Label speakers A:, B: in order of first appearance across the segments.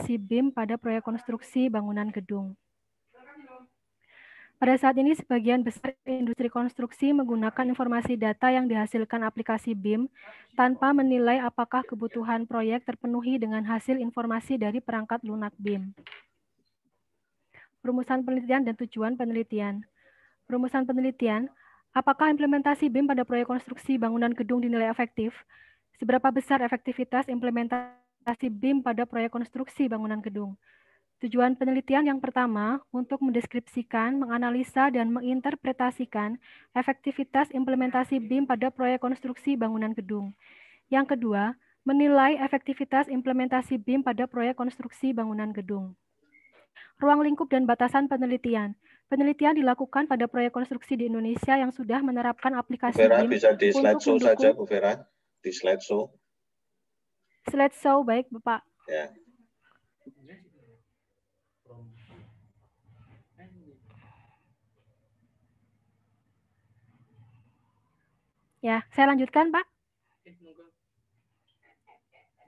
A: implementasi BIM pada proyek konstruksi bangunan gedung. Pada saat ini, sebagian besar industri konstruksi menggunakan informasi data yang dihasilkan aplikasi BIM tanpa menilai apakah kebutuhan proyek terpenuhi dengan hasil informasi dari perangkat lunak BIM. Rumusan penelitian dan tujuan penelitian. Rumusan penelitian, apakah implementasi BIM pada proyek konstruksi bangunan gedung dinilai efektif? Seberapa besar efektivitas implementasi BIM pada proyek konstruksi bangunan gedung? Tujuan penelitian yang pertama, untuk mendeskripsikan, menganalisa, dan menginterpretasikan efektivitas implementasi BIM pada proyek konstruksi bangunan gedung. Yang kedua, menilai efektivitas implementasi BIM pada proyek konstruksi bangunan gedung. Ruang lingkup dan batasan penelitian. Penelitian dilakukan pada proyek konstruksi di Indonesia yang sudah menerapkan aplikasi
B: Bu Vera,
A: BIM
B: bisa di slideshow
A: untuk
B: saja, Bu Vera. Di slideshow.
A: Slideshow, baik, Bapak.
B: Ya.
A: Ya, saya lanjutkan, Pak.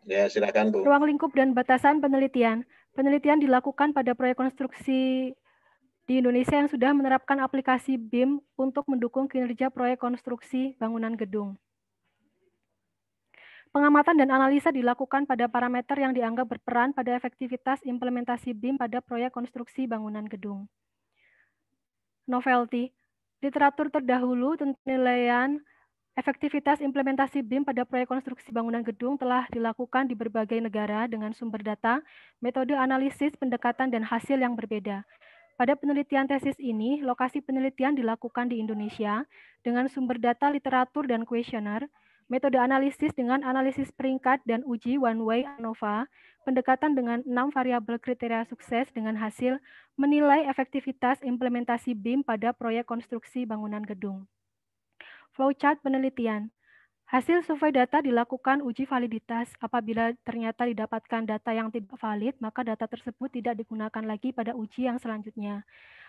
B: Ya, silakan, Bu.
A: Ruang lingkup dan batasan penelitian. Penelitian dilakukan pada proyek konstruksi di Indonesia yang sudah menerapkan aplikasi BIM untuk mendukung kinerja proyek konstruksi bangunan gedung. Pengamatan dan analisa dilakukan pada parameter yang dianggap berperan pada efektivitas implementasi BIM pada proyek konstruksi bangunan gedung. Novelty, literatur terdahulu tentang penilaian efektivitas implementasi BIM pada proyek konstruksi bangunan gedung telah dilakukan di berbagai negara dengan sumber data, metode analisis, pendekatan, dan hasil yang berbeda. Pada penelitian tesis ini, lokasi penelitian dilakukan di Indonesia dengan sumber data literatur dan kuesioner, metode analisis dengan analisis peringkat dan uji one-way ANOVA, pendekatan dengan 6 variabel kriteria sukses dengan hasil menilai efektivitas implementasi BIM pada proyek konstruksi bangunan gedung. Flowchart penelitian. Hasil survei data dilakukan uji validitas. Apabila ternyata didapatkan data yang tidak valid, maka data tersebut tidak digunakan lagi pada uji yang selanjutnya.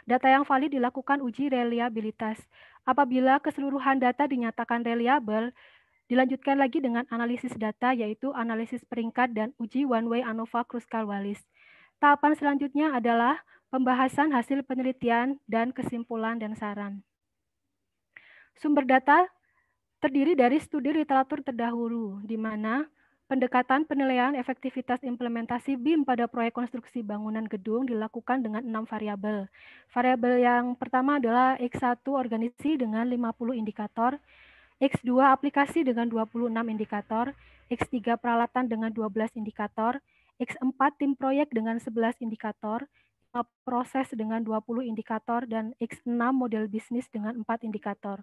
A: Data yang valid dilakukan uji reliabilitas. Apabila keseluruhan data dinyatakan reliabel, dilanjutkan lagi dengan analisis data, yaitu analisis peringkat dan uji one-way ANOVA Kruskal-Wallis. Tahapan selanjutnya adalah pembahasan hasil penelitian dan kesimpulan dan saran. Sumber data terdiri dari studi literatur terdahulu, di mana pendekatan penilaian efektivitas implementasi BIM pada proyek konstruksi bangunan gedung dilakukan dengan 6 variabel. Variabel yang pertama adalah X1 organisasi dengan 50 indikator, X2 aplikasi dengan 26 indikator, X3 peralatan dengan 12 indikator, X4 tim proyek dengan 11 indikator, proses dengan 20 indikator, dan X6 model bisnis dengan 4 indikator.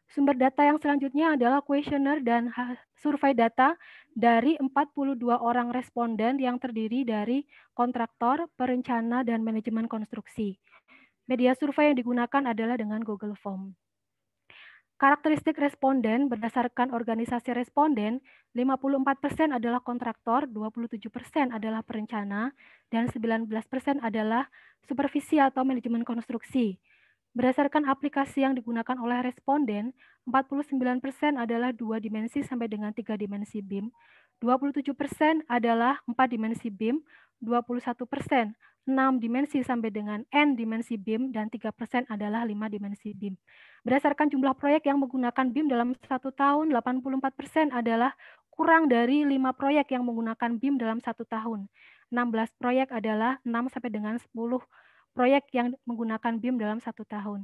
A: Sumber data yang selanjutnya adalah kuesioner dan survei data dari 42 orang responden yang terdiri dari kontraktor, perencana, dan manajemen konstruksi. Media survei yang digunakan adalah dengan Google Form. Karakteristik responden berdasarkan organisasi responden, 54% adalah kontraktor, 27% adalah perencana, dan 19% adalah supervisi atau manajemen konstruksi. Berdasarkan aplikasi yang digunakan oleh responden, 49% adalah 2 dimensi sampai dengan 3 dimensi BIM, 27% adalah 4 dimensi BIM, 21% 6 dimensi sampai dengan N dimensi BIM, dan 3% adalah 5 dimensi BIM. Berdasarkan jumlah proyek yang menggunakan BIM dalam 1 tahun, 84% adalah kurang dari 5 proyek yang menggunakan BIM dalam 1 tahun. 16 proyek adalah 6 sampai dengan 10 proyek yang menggunakan BIM dalam 1 tahun.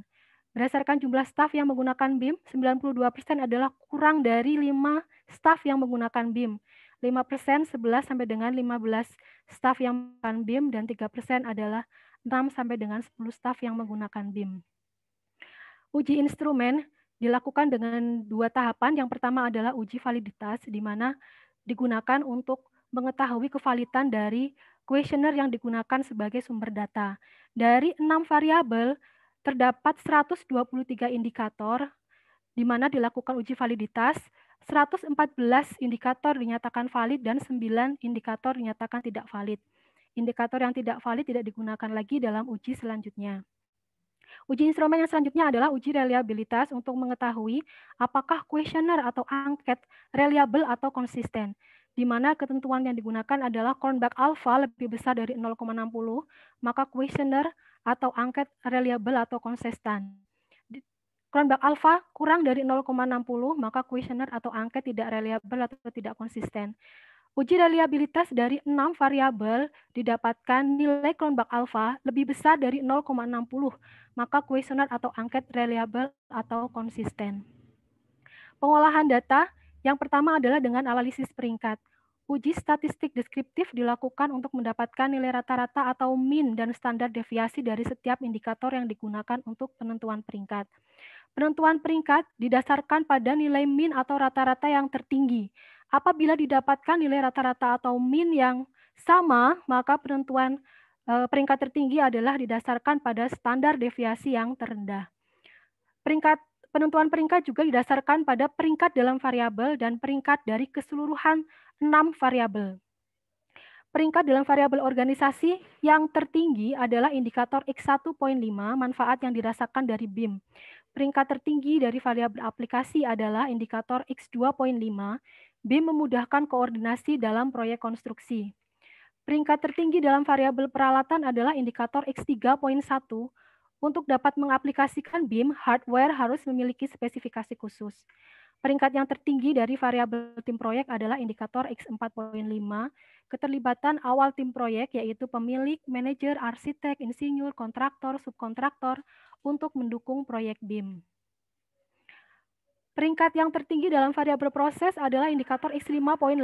A: Berdasarkan jumlah staf yang menggunakan BIM, 92% adalah kurang dari 5 staf yang menggunakan BIM. 5% 11 sampai dengan 15 staf yang menggunakan BIM, dan 3% adalah 6 sampai dengan 10 staf yang menggunakan BIM. Uji instrumen dilakukan dengan 2 tahapan. Yang pertama adalah uji validitas, di mana digunakan untuk mengetahui kevalidan dari kuesioner yang digunakan sebagai sumber data. Dari 6 variabel, terdapat 123 indikator, di mana dilakukan uji validitas, 114 indikator dinyatakan valid, dan 9 indikator dinyatakan tidak valid. Indikator yang tidak valid tidak digunakan lagi dalam uji selanjutnya. Uji instrumen yang selanjutnya adalah uji reliabilitas untuk mengetahui apakah kuesioner atau angket reliabel atau konsisten. di mana ketentuan yang digunakan adalah Cronbach alpha lebih besar dari 0,60, maka kuesioner atau angket reliable atau konsisten. Cronbach alpha kurang dari 0,60, maka kuesioner atau angket tidak reliable atau tidak konsisten. Uji reliabilitas dari 6 variabel didapatkan nilai Cronbach alpha lebih besar dari 0,60, maka kuesioner atau angket reliable atau konsisten. Pengolahan data yang pertama adalah dengan analisis peringkat. Uji statistik deskriptif dilakukan untuk mendapatkan nilai rata-rata atau mean dan standar deviasi dari setiap indikator yang digunakan untuk penentuan peringkat. Penentuan peringkat didasarkan pada nilai mean atau rata-rata yang tertinggi. Apabila didapatkan nilai rata-rata atau mean yang sama, maka penentuan peringkat tertinggi adalah didasarkan pada standar deviasi yang terendah. Penentuan peringkat juga didasarkan pada peringkat dalam variabel dan peringkat dari keseluruhan 6 variabel. Peringkat dalam variabel organisasi yang tertinggi adalah indikator X1.5, manfaat yang dirasakan dari BIM. Peringkat tertinggi dari variabel aplikasi adalah indikator X2.5, BIM memudahkan koordinasi dalam proyek konstruksi. Peringkat tertinggi dalam variabel peralatan adalah indikator X3.1. Untuk dapat mengaplikasikan BIM, hardware harus memiliki spesifikasi khusus. Peringkat yang tertinggi dari variabel tim proyek adalah indikator X4.5, keterlibatan awal tim proyek yaitu pemilik, manajer, arsitek, insinyur, kontraktor, subkontraktor untuk mendukung proyek BIM. Peringkat yang tertinggi dalam variabel proses adalah indikator X5.18.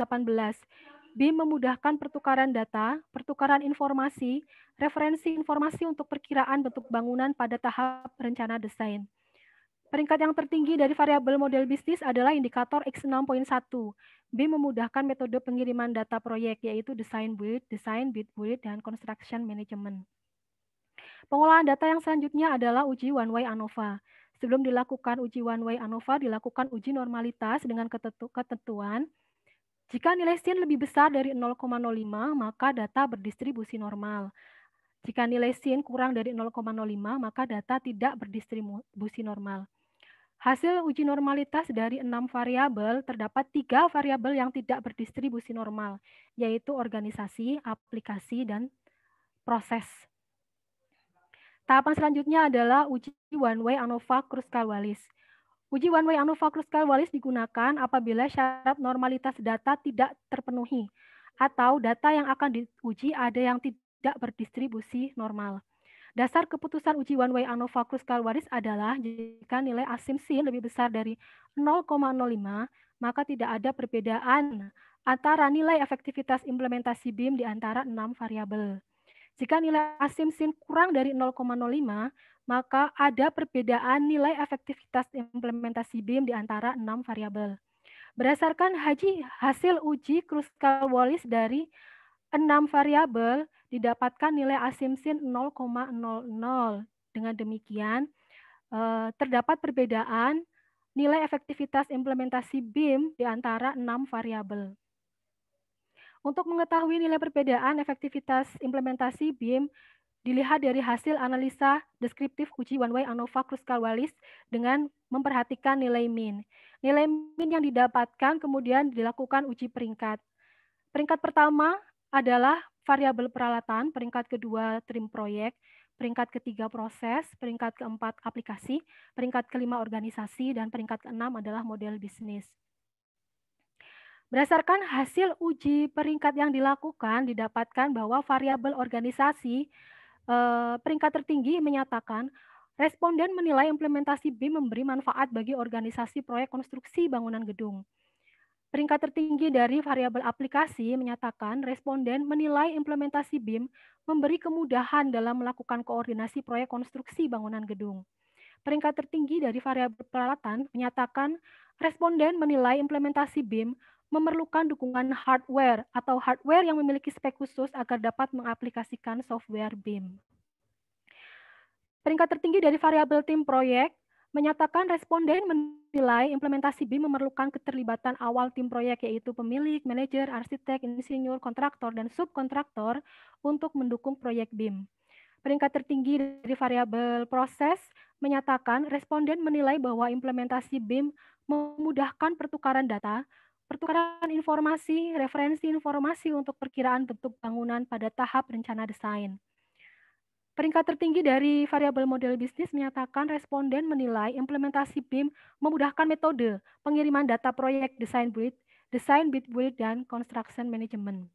A: BIM memudahkan pertukaran data, pertukaran informasi, referensi informasi untuk perkiraan bentuk bangunan pada tahap rencana desain. Peringkat yang tertinggi dari variabel model bisnis adalah indikator X6.1. BIM memudahkan metode pengiriman data proyek, yaitu design build, dan construction management. Pengolahan data yang selanjutnya adalah uji one way ANOVA. Sebelum dilakukan uji one way ANOVA, dilakukan uji normalitas dengan ketentuan. Jika nilai sin lebih besar dari 0,05, maka data berdistribusi normal. Jika nilai sin kurang dari 0,05, maka data tidak berdistribusi normal. Hasil uji normalitas dari 6 variabel, terdapat 3 variabel yang tidak berdistribusi normal, yaitu organisasi, aplikasi, dan proses. Tahapan selanjutnya adalah uji one-way ANOVA Kruskal-Wallis. Uji one-way ANOVA Kruskal-Wallis digunakan apabila syarat normalitas data tidak terpenuhi, atau data yang akan diuji ada yang tidak berdistribusi normal. Dasar keputusan uji one-way ANOVA Kruskal-Wallis adalah jika nilai asumsi lebih besar dari 0,05, maka tidak ada perbedaan antara nilai efektivitas implementasi BIM di antara 6 variabel. Jika nilai asumsi kurang dari 0,05, maka ada perbedaan nilai efektivitas implementasi BIM di antara 6 variabel. Berdasarkan hasil uji Kruskal-Wallis dari 6 variabel, didapatkan nilai asumsi 0,00. Dengan demikian, terdapat perbedaan nilai efektivitas implementasi BIM di antara 6 variabel. Untuk mengetahui nilai perbedaan efektivitas implementasi BIM, dilihat dari hasil analisa deskriptif uji one-way ANOVA Kruskal-Wallis dengan memperhatikan nilai min. Nilai min yang didapatkan kemudian dilakukan uji peringkat. Peringkat pertama adalah variabel peralatan, peringkat kedua trim proyek, peringkat ketiga proses, peringkat keempat aplikasi, peringkat kelima organisasi, dan peringkat keenam adalah model bisnis. Berdasarkan hasil uji peringkat yang dilakukan, didapatkan bahwa variabel organisasi peringkat tertinggi menyatakan responden menilai implementasi BIM memberi manfaat bagi organisasi proyek konstruksi bangunan gedung. Peringkat tertinggi dari variabel aplikasi menyatakan responden menilai implementasi BIM memberi kemudahan dalam melakukan koordinasi proyek konstruksi bangunan gedung. Peringkat tertinggi dari variabel peralatan menyatakan responden menilai implementasi BIM memerlukan dukungan hardware atau hardware yang memiliki spek khusus agar dapat mengaplikasikan software BIM. Peringkat tertinggi dari variabel tim proyek menyatakan responden menilai implementasi BIM memerlukan keterlibatan awal tim proyek yaitu pemilik, manajer, arsitek, insinyur, kontraktor, dan subkontraktor untuk mendukung proyek BIM. Peringkat tertinggi dari variabel proses menyatakan responden menilai bahwa implementasi BIM memudahkan pertukaran data, pertukaran informasi, referensi informasi untuk perkiraan bentuk bangunan pada tahap rencana desain. Peringkat tertinggi dari variabel model bisnis menyatakan responden menilai implementasi BIM memudahkan metode pengiriman data proyek desain build, dan construction management.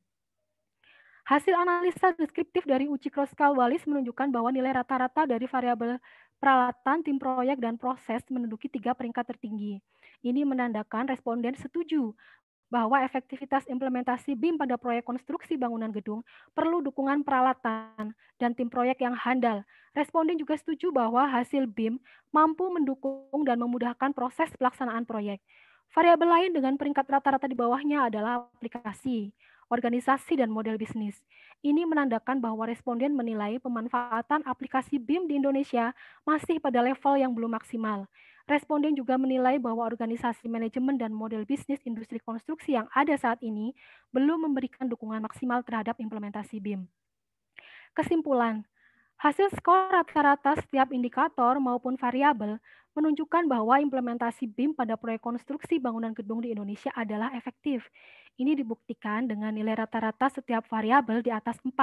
A: Hasil analisa deskriptif dari uji Kroskal-Wallis menunjukkan bahwa nilai rata-rata dari variabel peralatan, tim proyek, dan proses menduduki 3 peringkat tertinggi. Ini menandakan responden setuju bahwa efektivitas implementasi BIM pada proyek konstruksi bangunan gedung perlu dukungan peralatan dan tim proyek yang handal. Responden juga setuju bahwa hasil BIM mampu mendukung dan memudahkan proses pelaksanaan proyek. Variabel lain dengan peringkat rata-rata di bawahnya adalah aplikasi, organisasi, dan model bisnis. Ini menandakan bahwa responden menilai pemanfaatan aplikasi BIM di Indonesia masih pada level yang belum maksimal. Responden juga menilai bahwa organisasi manajemen dan model bisnis industri konstruksi yang ada saat ini belum memberikan dukungan maksimal terhadap implementasi BIM. Kesimpulan, hasil skor rata-rata setiap indikator maupun variabel menunjukkan bahwa implementasi BIM pada proyek konstruksi bangunan gedung di Indonesia adalah efektif. Ini dibuktikan dengan nilai rata-rata setiap variabel di atas 4.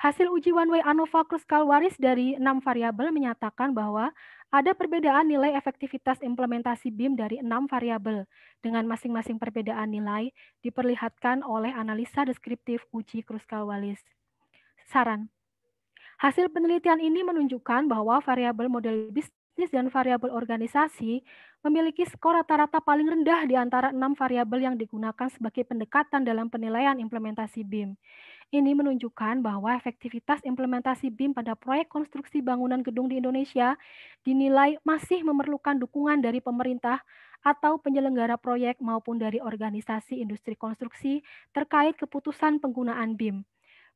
A: Hasil uji one-way ANOVA Kroskal-Wallis dari 6 variabel menyatakan bahwa ada perbedaan nilai efektivitas implementasi BIM dari 6 variabel, dengan masing-masing perbedaan nilai diperlihatkan oleh analisa deskriptif uji Kroskal-Wallis. Saran. Hasil penelitian ini menunjukkan bahwa variabel model bisnis dan variabel organisasi memiliki skor rata-rata paling rendah di antara 6 variabel yang digunakan sebagai pendekatan dalam penilaian implementasi BIM. Ini menunjukkan bahwa efektivitas implementasi BIM pada proyek konstruksi bangunan gedung di Indonesia dinilai masih memerlukan dukungan dari pemerintah atau penyelenggara proyek maupun dari organisasi industri konstruksi terkait keputusan penggunaan BIM.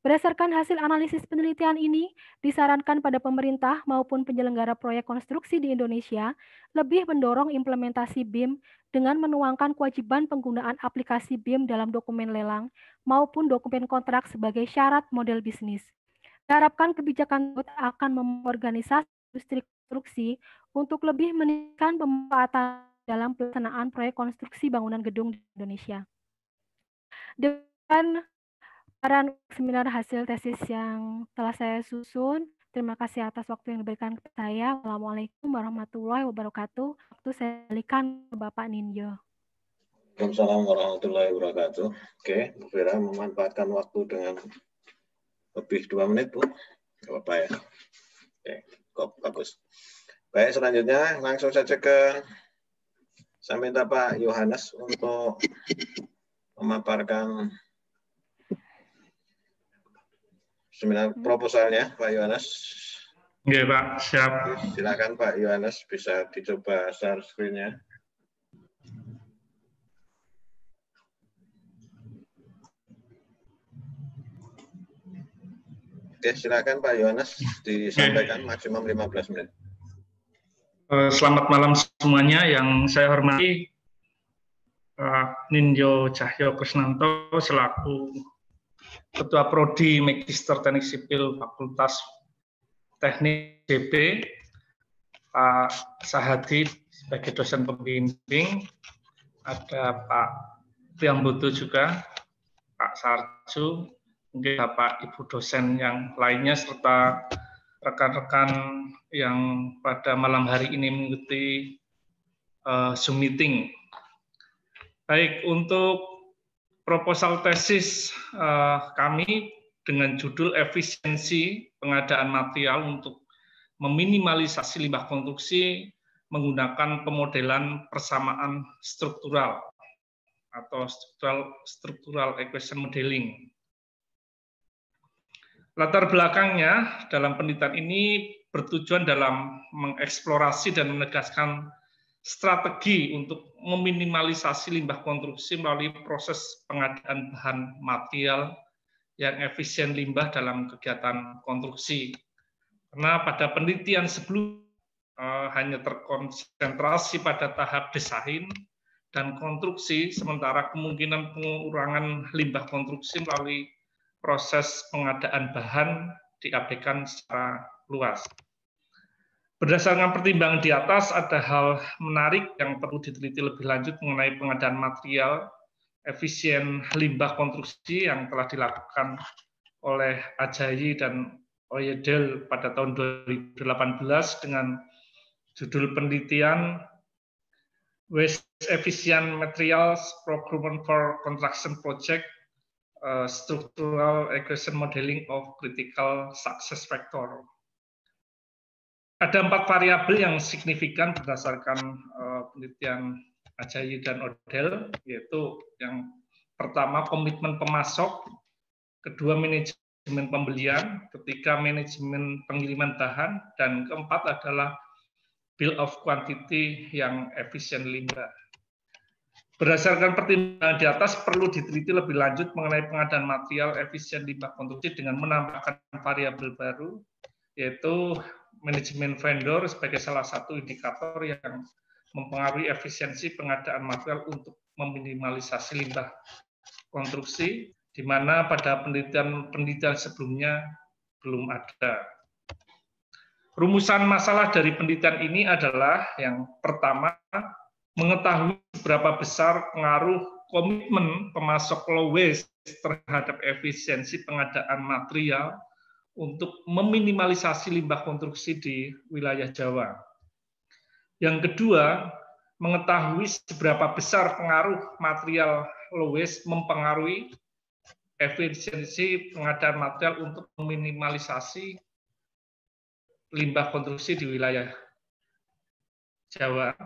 A: Berdasarkan hasil analisis penelitian ini, disarankan pada pemerintah maupun penyelenggara proyek konstruksi di Indonesia lebih mendorong implementasi BIM dengan menuangkan kewajiban penggunaan aplikasi BIM dalam dokumen lelang maupun dokumen kontrak sebagai syarat model bisnis. Diharapkan kebijakan tersebut akan memorganisasi industri konstruksi untuk lebih meningkatkan pemanfaatan dalam pelaksanaan proyek konstruksi bangunan gedung di Indonesia. Dengan seminar hasil tesis yang telah saya susun. Terima kasih atas waktu yang diberikan kepada saya. Assalamualaikum warahmatullahi wabarakatuh. Waktu saya berikan ke Bapak Ninjo.
B: Waalaikumsalam warahmatullahi wabarakatuh. Oke, Bu Vera memanfaatkan waktu dengan lebih 2 menit, Bu. Gak apa-apa ya. Oke, kok bagus. Baik, selanjutnya langsung saja saya minta Pak Yohanes untuk memaparkan seminar proposalnya, Pak Yohanes.
C: Oke, Pak, siap.
B: Silakan Pak Yohanes, bisa dicoba share screen-nya. Oke, silakan Pak Yohanes, disampaikan maksimum 15 menit.
C: Selamat malam semuanya, yang saya hormati Ninjo Cahyo Krisnanto selaku Ketua Prodi Magister Teknik Sipil Fakultas Teknik JP, Pak Sahadi sebagai dosen pembimbing, ada Pak Priambodo juga, Pak Sarju, mungkin Bapak Ibu dosen yang lainnya, serta rekan-rekan yang pada malam hari ini mengikuti Zoom meeting. Baik, untuk proposal tesis kami dengan judul efisiensi pengadaan material untuk meminimalisasi limbah konstruksi menggunakan pemodelan persamaan struktural atau structural equation modeling. Latar belakangnya dalam penelitian ini bertujuan dalam mengeksplorasi dan menegaskan strategi untuk meminimalisasi limbah konstruksi melalui proses pengadaan bahan material yang efisien limbah dalam kegiatan konstruksi. Karena pada penelitian sebelum hanya terkonsentrasi pada tahap desain dan konstruksi, sementara kemungkinan pengurangan limbah konstruksi melalui proses pengadaan bahan diabaikan secara luas. Berdasarkan pertimbangan di atas, ada hal menarik yang perlu diteliti lebih lanjut mengenai pengadaan material efisien limbah konstruksi yang telah dilakukan oleh Ajayi dan Oyedel pada tahun 2018 dengan judul penelitian Waste Efficient Materials Procurement for Construction Project, Structural Equation Modeling of Critical Success Factor. Ada 4 variabel yang signifikan berdasarkan penelitian Ajayi dan Odell, yaitu yang pertama komitmen pemasok, kedua manajemen pembelian, ketiga manajemen pengiriman bahan, dan keempat adalah bill of quantity yang efisien limbah. Berdasarkan pertimbangan di atas, perlu diteliti lebih lanjut mengenai pengadaan material efisien limbah konstruksi dengan menambahkan variabel baru, yaitu manajemen vendor sebagai salah satu indikator yang mempengaruhi efisiensi pengadaan material untuk meminimalisasi limbah konstruksi, di mana pada penelitian sebelumnya belum ada. Rumusan masalah dari penelitian ini adalah yang pertama, mengetahui seberapa besar pengaruh komitmen pemasok low waste terhadap efisiensi pengadaan material untuk meminimalisasi limbah konstruksi di wilayah Jawa. Yang kedua, mengetahui seberapa besar pengaruh material low waste mempengaruhi efisiensi pengadaan material untuk meminimalisasi limbah konstruksi di wilayah Jawa.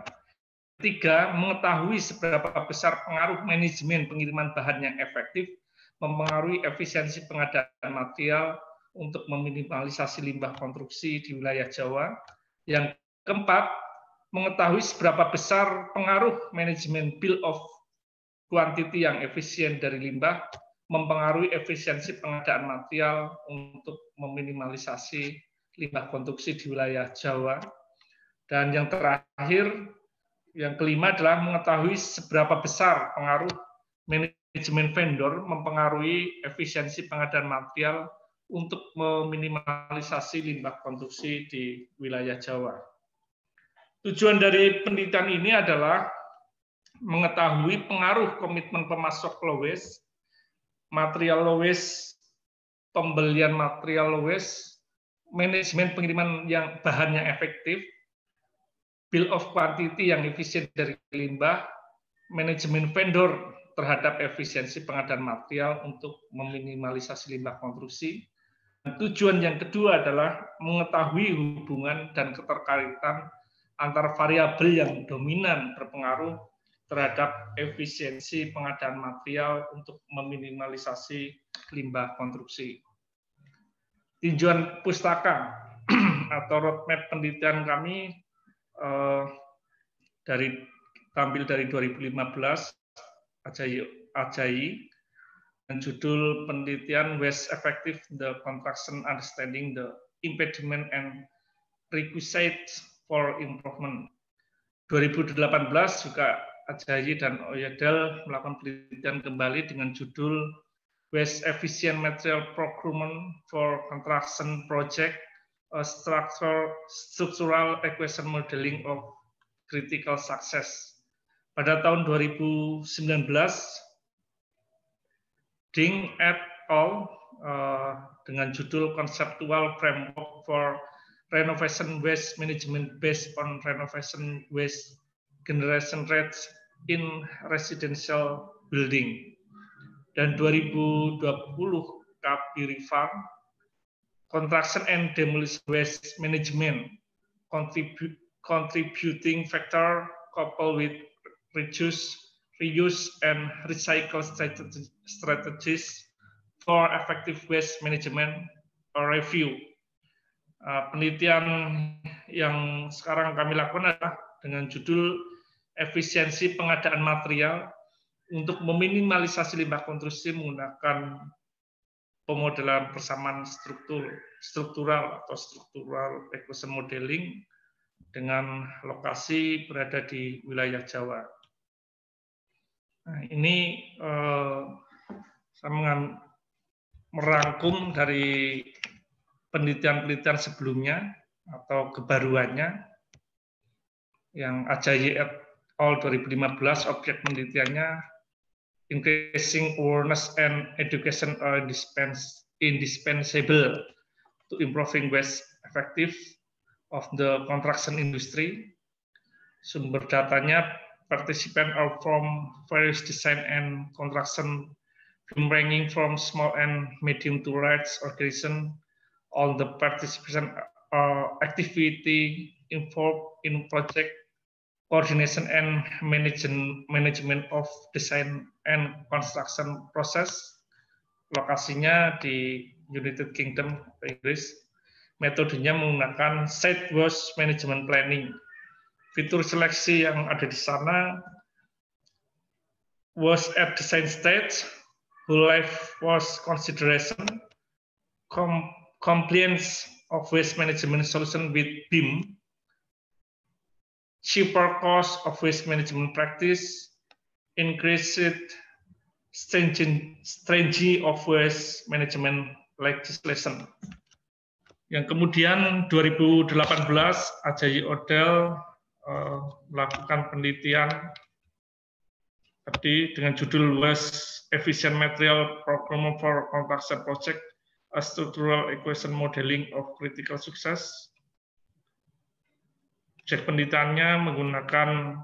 C: Ketiga, mengetahui seberapa besar pengaruh manajemen pengiriman bahan yang efektif mempengaruhi efisiensi pengadaan material untuk meminimalisasi limbah konstruksi di wilayah Jawa. Yang keempat, mengetahui seberapa besar pengaruh manajemen bill of quantity yang efisien dari limbah mempengaruhi efisiensi pengadaan material untuk meminimalisasi limbah konstruksi di wilayah Jawa. Dan yang terakhir, yang kelima adalah mengetahui seberapa besar pengaruh manajemen vendor mempengaruhi efisiensi pengadaan material untuk meminimalisasi limbah konstruksi di wilayah Jawa. Tujuan dari penelitian ini adalah mengetahui pengaruh komitmen pemasok low waste, material low waste, pembelian material low waste, manajemen pengiriman yang bahan yang efektif, bill of quantity yang efisien dari limbah, manajemen vendor terhadap efisiensi pengadaan material untuk meminimalisasi limbah konstruksi. Tujuan yang kedua adalah mengetahui hubungan dan keterkaitan antara variabel yang dominan berpengaruh terhadap efisiensi pengadaan material untuk meminimalisasi limbah konstruksi. Tinjauan pustaka atau roadmap penelitian kami tampil dari 2015 Ajayi dan judul penelitian Waste Effective the Construction Understanding the Impediment and Requisites for Improvement. 2018 juga Ajayi dan Oyedel melakukan penelitian kembali dengan judul Waste Efficient Material Procurement for Construction Project, a Structural Equation Modeling of Critical Success. Pada tahun 2019, Ding et al. Dengan judul Conceptual Framework for Renovation Waste Management based on Renovation Waste Generation Rates in Residential Building. Dan 2020 Kabirivan Construction and Demolition Waste Management Contributing Factor coupled with reuse and recycle strategies for effective waste management or review. Penelitian yang sekarang kami lakukan adalah dengan judul efisiensi pengadaan material untuk meminimalisasi limbah konstruksi menggunakan pemodelan persamaan struktural atau structural equation modeling dengan lokasi berada di wilayah Jawa. Nah, ini saya merangkum dari penelitian-penelitian sebelumnya atau kebaruannya yang Ajayi et al. 2015 objek penelitiannya increasing awareness and education are indispensable to improving waste effective of the construction industry. Sumber datanya, participants are from various design and construction firms ranging from small and medium to large organizations. All the participant activity involved in project coordination and management of design and construction process. Lokasinya di United Kingdom, Inggris. Metodenya menggunakan site waste management planning. Fitur seleksi yang ada di sana was at design stage, whole life was consideration, compliance of waste management solution with BIM, cheaper cost of waste management practice, increased stringency of waste management legislation. Yang kemudian 2018 Ajayi Odell melakukan penelitian tadi dengan judul Waste Efficient Material Program for Construction Project, a Structural Equation Modeling of Critical Success. Objek penelitiannya menggunakan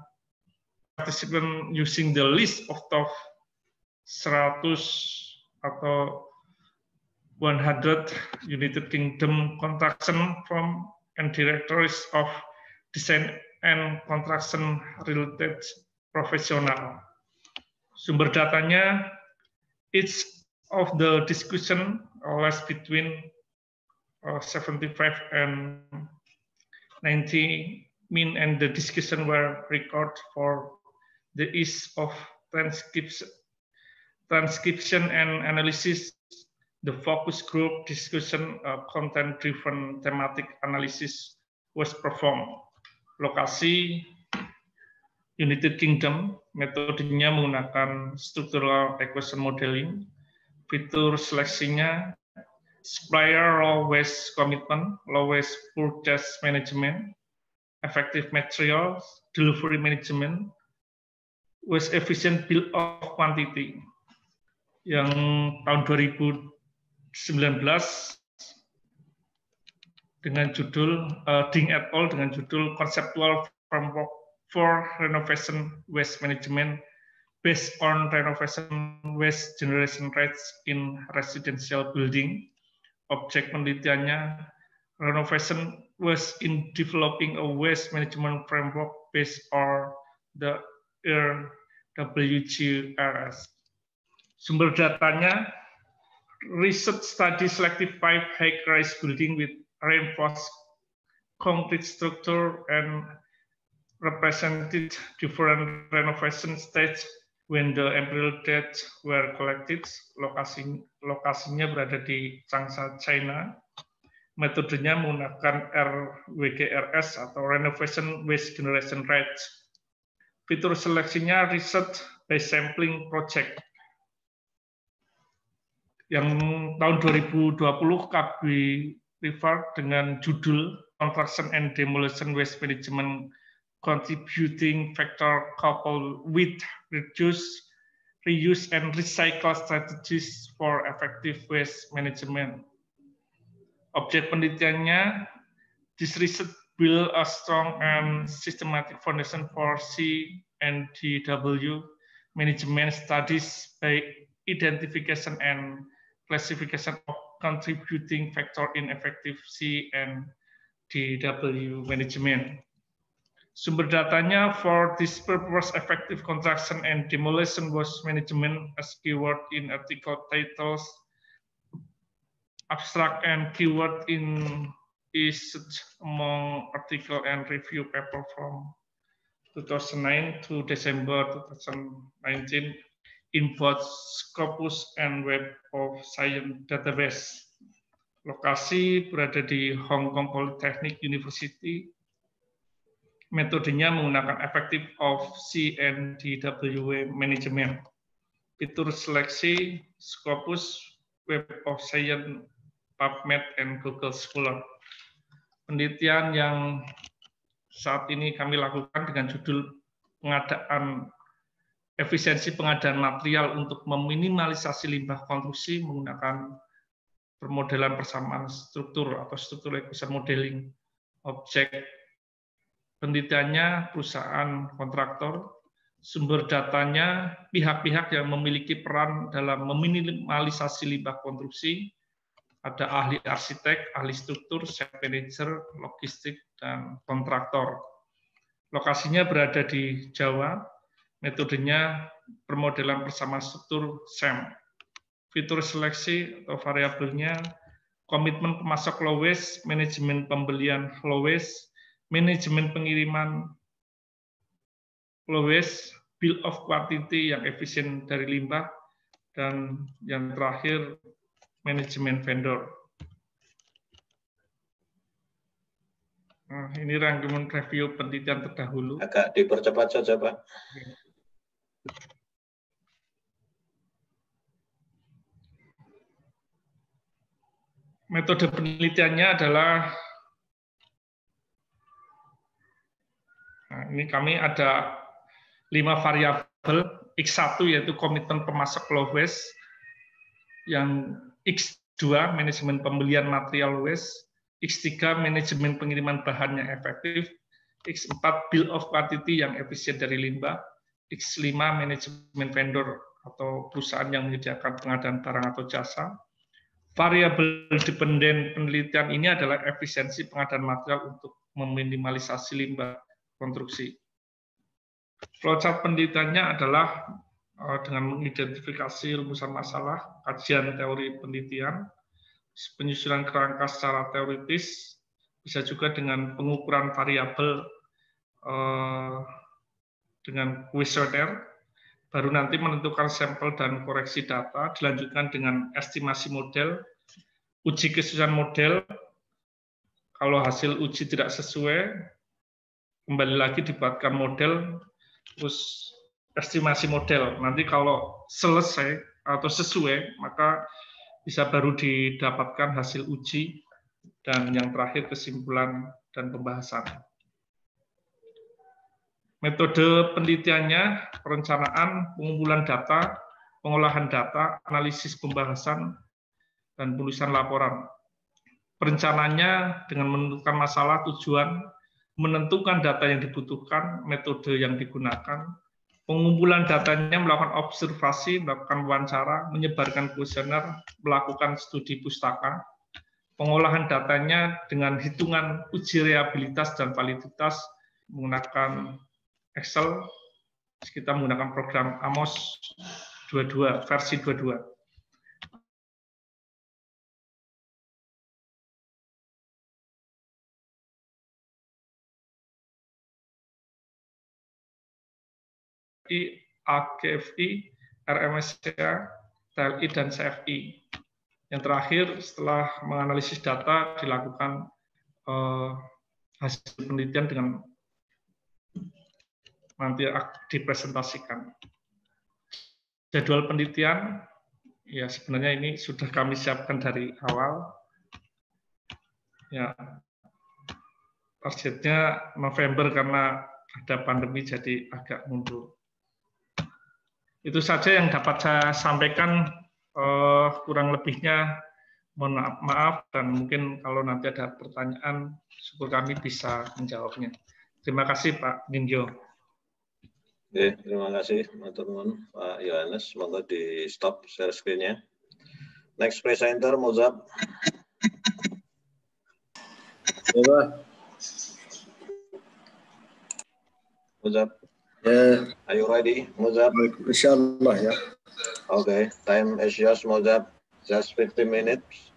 C: participant using the list of top 100 atau 100 United Kingdom construction firm and directories of design and construction related professional. Sumber datanya, each of the discussion was between 75 and 90 min, and the discussion were recorded for the ease of transcription and analysis. The focus group discussion content-driven thematic analysis was performed. Lokasi United Kingdom, metodenya menggunakan structural equation modeling. Fitur seleksinya supplier low waste commitment, low waste purchase management, effective materials delivery management, waste efficient bill of quantity. Yang tahun 2019 dengan judul Ding et al. Dengan judul Conceptual Framework for Renovation Waste Management based on Renovation Waste Generation Rates in Residential Building. Objek penelitiannya renovation waste in developing a waste management framework based on the RWGRS. Sumber datanya, research study selected 5 high-rise building with reinforced concrete structure and represented different renovation stage when the empirical data were collected. Lokasinya berada di Changsha, China. Metodenya menggunakan RWGRS atau Renovation Waste Generation Rate. Fitur seleksinya research by sampling project. Yang tahun 2020 KB River dengan judul Construction and Demolition Waste Management Contributing Factor coupled with reduce, reuse, and recycle strategies for effective waste management. Objek penelitiannya, this research build a strong and systematic foundation for C&DW management studies by identification and classification of contributing factor in effective C&DW management. Sumber datanya, for this purpose, effective construction and demolition waste management as keyword in article titles, abstract and keyword in research among article and review paper from 2009 to December 2019 in both Scopus and Web of Science database. Lokasi berada di Hong Kong Polytechnic University. Metodenya menggunakan effective of C&DW management. Fitur seleksi Scopus, Web of Science, PubMed, and Google Scholar. Penelitian yang saat ini kami lakukan dengan judul pengadaan efisiensi pengadaan material untuk meminimalisasi limbah konstruksi menggunakan permodelan persamaan struktur atau struktur acquisition modeling objek. Penelitiannya perusahaan kontraktor, sumber datanya pihak-pihak yang memiliki peran dalam meminimalisasi limbah konstruksi, ada ahli arsitek, ahli struktur, site manager, logistik, dan kontraktor. Lokasinya berada di Jawa, metodenya permodelan persamaan struktur SEM. Fitur seleksi atau variabelnya komitmen pemasok low waste, manajemen pembelian low waste, manajemen pengiriman low waste, bill of quantity yang efisien dari limbah, dan yang terakhir manajemen vendor. Nah, ini rangkuman review penelitian terdahulu.
B: Agak dipercepat saja, Pak.
C: Metode penelitiannya adalah, nah, ini kami ada 5 variabel, X1 yaitu komitmen pemasok low waste, yang X2 manajemen pembelian material waste, X3 manajemen pengiriman bahan yang efektif, X4 bill of quantity yang efisien dari limbah, X5 manajemen vendor atau perusahaan yang menyediakan pengadaan barang atau jasa. Variabel dependen penelitian ini adalah efisiensi pengadaan material untuk meminimalisasi limbah konstruksi. Flowchart penelitiannya adalah dengan mengidentifikasi rumusan masalah, kajian teori penelitian, penyusunan kerangka secara teoritis, bisa juga dengan pengukuran variabel dengan kuesioner, baru nanti menentukan sampel dan koreksi data, dilanjutkan dengan estimasi model, uji kesesuaian model. Kalau hasil uji tidak sesuai, kembali lagi dibuatkan model, terus estimasi model. Nanti kalau selesai atau sesuai, maka bisa baru didapatkan hasil uji, dan yang terakhir kesimpulan dan pembahasan. Metode penelitiannya, perencanaan, pengumpulan data, pengolahan data, analisis pembahasan, dan penulisan laporan. Perencanaannya dengan menentukan masalah, tujuan, menentukan data yang dibutuhkan, metode yang digunakan, pengumpulan datanya melakukan observasi, melakukan wawancara, menyebarkan kuesioner, melakukan studi pustaka, pengolahan datanya dengan hitungan uji reliabilitas dan validitas menggunakan Excel, kita menggunakan program AMOS 22, versi 22. AGFI, RMSCA, TLI, dan CFI. Yang terakhir, setelah menganalisis data, dilakukan hasil penelitian dengan nanti dipresentasikan. Jadwal penelitian, ya sebenarnya ini sudah kami siapkan dari awal. Ya, targetnya November karena ada pandemi jadi agak mundur. Itu saja yang dapat saya sampaikan, kurang lebihnya mohon maaf, dan mungkin kalau nanti ada pertanyaan, syukur kami bisa menjawabnya. Terima kasih Pak Nindyo.
B: Oke, terima kasih teman-teman Pak Yohanes. Semoga di stop share screen-nya. Next presenter Muzab.
D: Coba.
B: Muzab.
D: Yeah.
B: Are you ready, Muzab?
D: Inshallah, ya.
B: Okay, time is yours, Muzab. Just 50 minutes.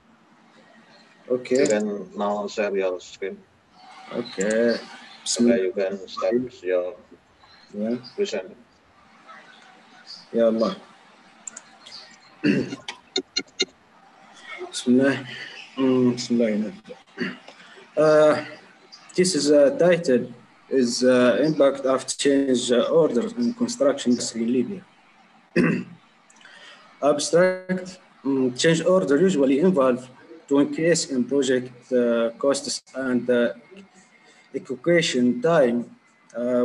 D: Okay.
B: You can now share your screen.
D: Okay.
B: Okay, you can start your present.
D: Ya Allah. Bismillah. Bismillah. This is titled is impact of change order in construction industry in Libya. Abstract change order usually involve to increase in project costs and execution time,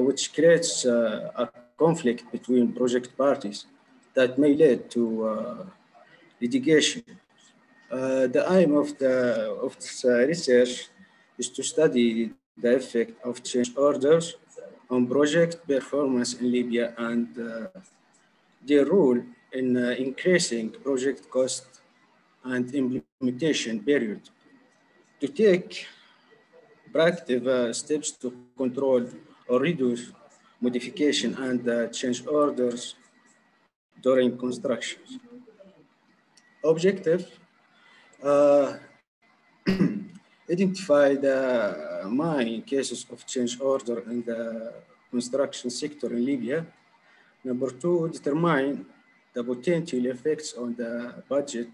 D: which creates a conflict between project parties that may lead to litigation. The aim of this research is to study the effect of change orders on project performance in Libya and their role in increasing project cost and implementation period. To take proactive steps to control or reduce modification and change orders during construction. Objective, identify the main cases of change order in the construction sector in Libya. Number two, determine the potential effects on the budget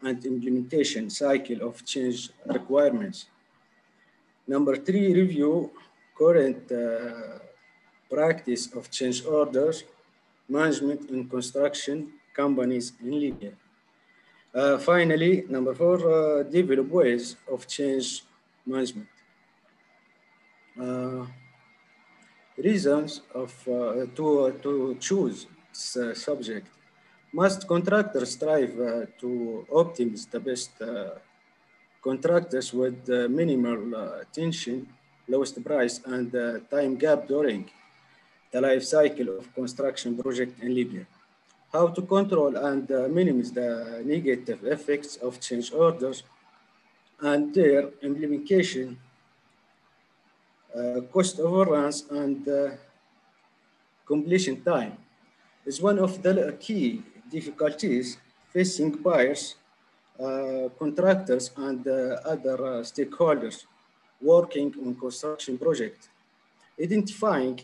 D: and implementation cycle of change requirements. Number three, review current practice of change orders management in construction companies in Libya. Finally, number four, develop ways of change management. Reasons of to choose this subject. Must contractors strive to optimize the best contractors with minimal tension, lowest price, and time gap during the life cycle of construction project in Libya? How to control and minimize the negative effects of change orders and their implementation, cost overruns, and completion time is one of the key difficulties facing buyers, contractors, and other stakeholders working on construction projects. Identifying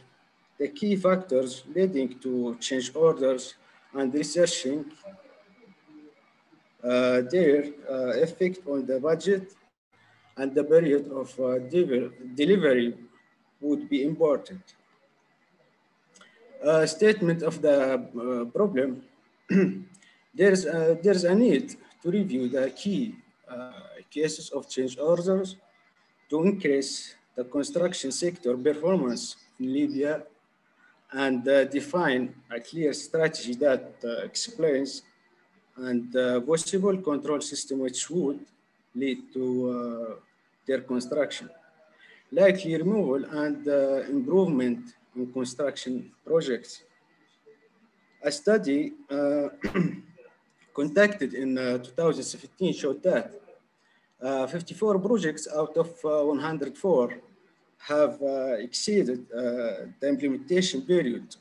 D: the key factors leading to change orders and researching their effect on the budget and the period of delivery would be important. Statement of the problem. There's a need to review the key cases of change orders to increase the construction sector performance in Libya and define a clear strategy that explains and possible control system which would lead to their construction. Likely removal and improvement in construction projects. A study conducted in 2017 showed that 54 projects out of 104 have exceeded the implementation period,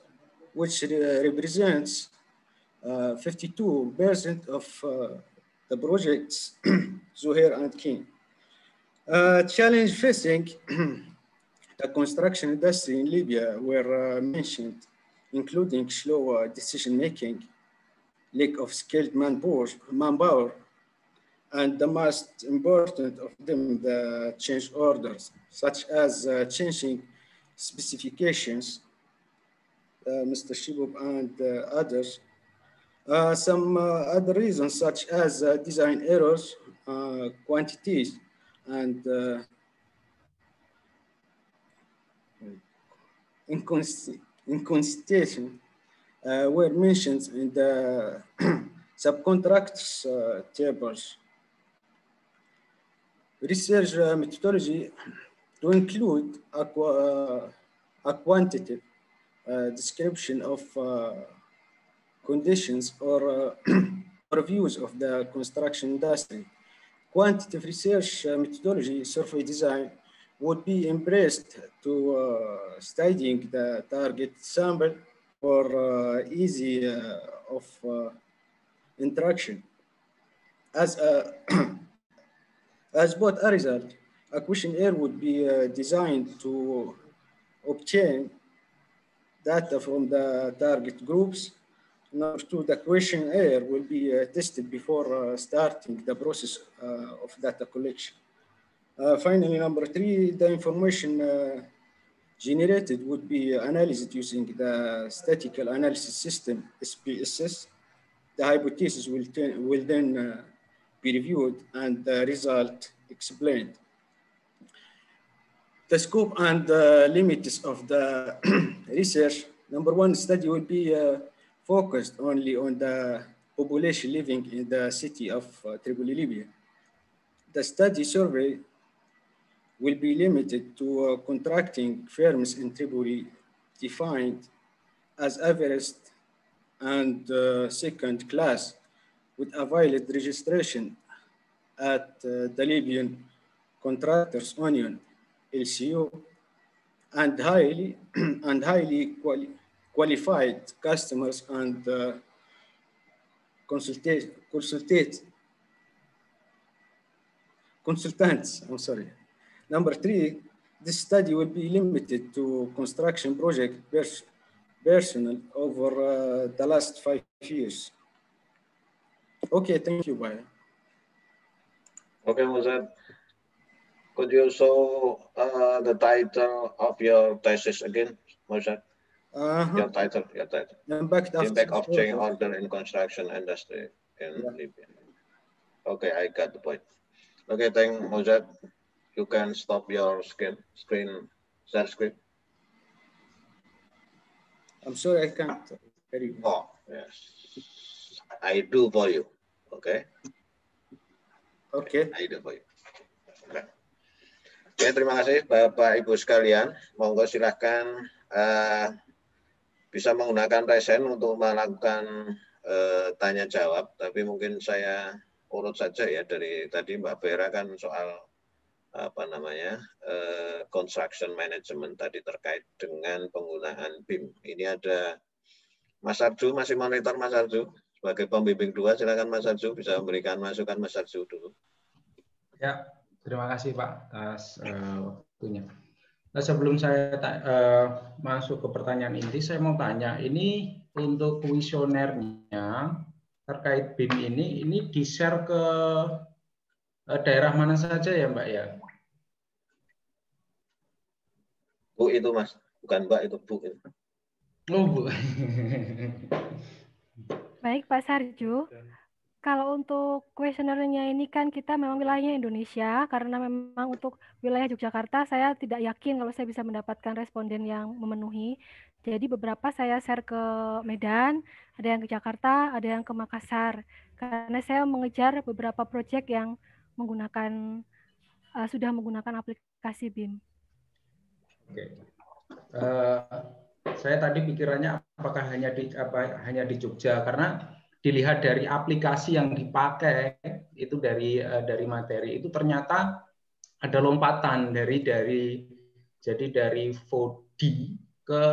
D: which represents 52% of the projects, Zuhair and King. Challenge facing the construction industry in Libya were mentioned, including slow decision-making, lack of skilled manpower, and the most important of them, the change orders, such as changing specifications, Mr. Shibub and others. Some other reasons, such as design errors, quantities, and inconsistency were mentioned in the subcontracts tables. Research methodology to include a quantitative description of conditions or reviews of the construction industry. Quantitative research methodology, survey design, would be embraced to studying the target sample for easy of interaction. As both a result, a questionnaire would be designed to obtain data from the target groups. Number two, the questionnaire will be tested before starting the process of data collection. Finally, number three, the information generated would be analyzed using the statistical analysis system, SPSS. The hypothesis will then be reviewed and the result explained. The scope and limits of the research Number one study will be focused only on the population living in the city of Tripoli, Libya. The study survey will be limited to contracting firms in Tripoli defined as average and second class with a valid registration at the Libyan Contractors Union, LCU, and highly qualified customers and consultants. I'm sorry. Number three, this study will be limited to construction project personnel over the last 5 years. Okay, thank you, Baya.
B: Okay, Mozart. Could you show the title of your thesis again, Mozart? Your title. Impact of change order in construction industry in Libya. Okay, I got the point. Okay, thank Mozart. You can stop your screen share screen.
D: I'm sorry, I can't hear you.
B: Oh, yes. I do for you. Okay.
D: Okay.
B: I do for you. Okay. Oke, terima kasih Bapak Ibu sekalian. Monggo silahkan bisa menggunakan resen untuk melakukan tanya jawab. Tapi mungkin saya urut saja ya dari tadi Mbak Vera kan soal construction management tadi terkait dengan penggunaan BIM. Ini ada Mas Arju, masih monitor Mas Arju sebagai pembimbing 2. Silakan Mas Arju bisa memberikan masukan Mas Arju dulu.
E: Ya. Terima kasih Pak atas waktunya. Nah, sebelum saya masuk ke pertanyaan inti, saya mau tanya, ini untuk kuesionernya terkait BIM ini di-share ke daerah mana saja ya Mbak ya?
B: Bu itu Mas, bukan Mbak itu Bu.
E: Oh Bu.
A: Baik Pak Sarju. Kalau untuk kuesionernya ini kan kita memang wilayahnya Indonesia, karena memang untuk wilayah Yogyakarta saya tidak yakin kalau saya bisa mendapatkan responden yang memenuhi. Jadi beberapa saya share ke Medan, ada yang ke Jakarta, ada yang ke Makassar. Karena saya mengejar beberapa proyek yang menggunakan sudah menggunakan aplikasi BIM.
E: Oke. Saya tadi pikirannya apakah hanya di Jogja, karena dilihat dari aplikasi yang dipakai itu dari materi itu ternyata ada lompatan dari 4D ke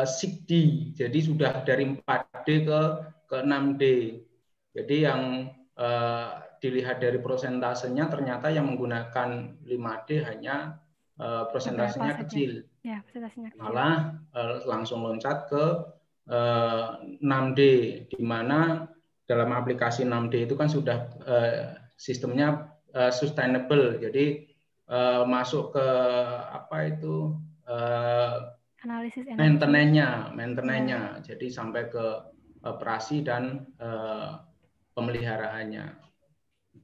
E: 6D, jadi sudah dari 4D ke 6D. Jadi yang dilihat dari prosentasenya ternyata yang menggunakan 5D hanya prosentasenya kecil.
A: Ya, prosentasenya kecil.
E: Malah langsung loncat ke 6D, di mana dalam aplikasi 6D itu kan sudah sistemnya sustainable, jadi masuk ke
A: analisis
E: maintenance-nya, jadi sampai ke operasi dan pemeliharaannya.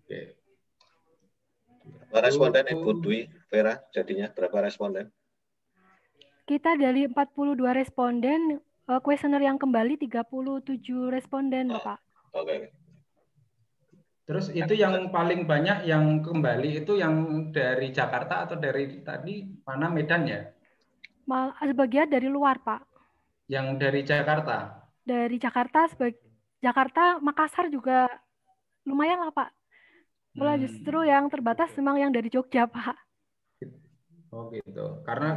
E: Oke.
B: Berapa responden Ibu Dwi Vera jadinya berapa responden?
A: Kita dari 42 responden, kuesioner yang kembali 37 responden, Bapak.
B: Oke.
E: Terus itu yang paling banyak yang kembali itu yang dari Jakarta atau dari tadi mana Medan ya?
A: Sebagian dari luar, Pak.
E: Yang dari Jakarta?
A: Dari Jakarta, Jakarta, Makassar juga lumayan lah, Pak. Malah justru yang terbatas memang yang dari Jogja, Pak.
E: Oh gitu. Karena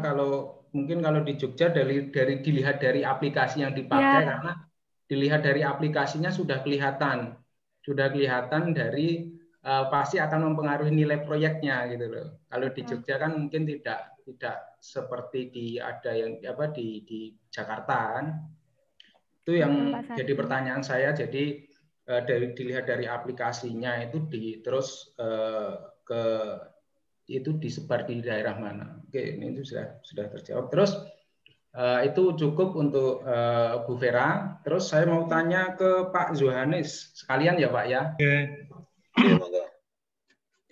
E: mungkin kalau di Jogja dilihat dari aplikasi yang dipakai, ya. Karena dilihat dari aplikasinya sudah kelihatan dari pasti akan mempengaruhi nilai proyeknya gitu loh. Kalau di Jogja kan mungkin tidak seperti di Jakarta kan. Itu yang jadi pertanyaan saya. Jadi dilihat dari aplikasinya itu terus itu disebar di daerah mana. Oke, ini itu sudah terjawab. Terus itu cukup untuk Bu Vera. Terus saya mau tanya ke Pak Yohanes sekalian ya Pak ya.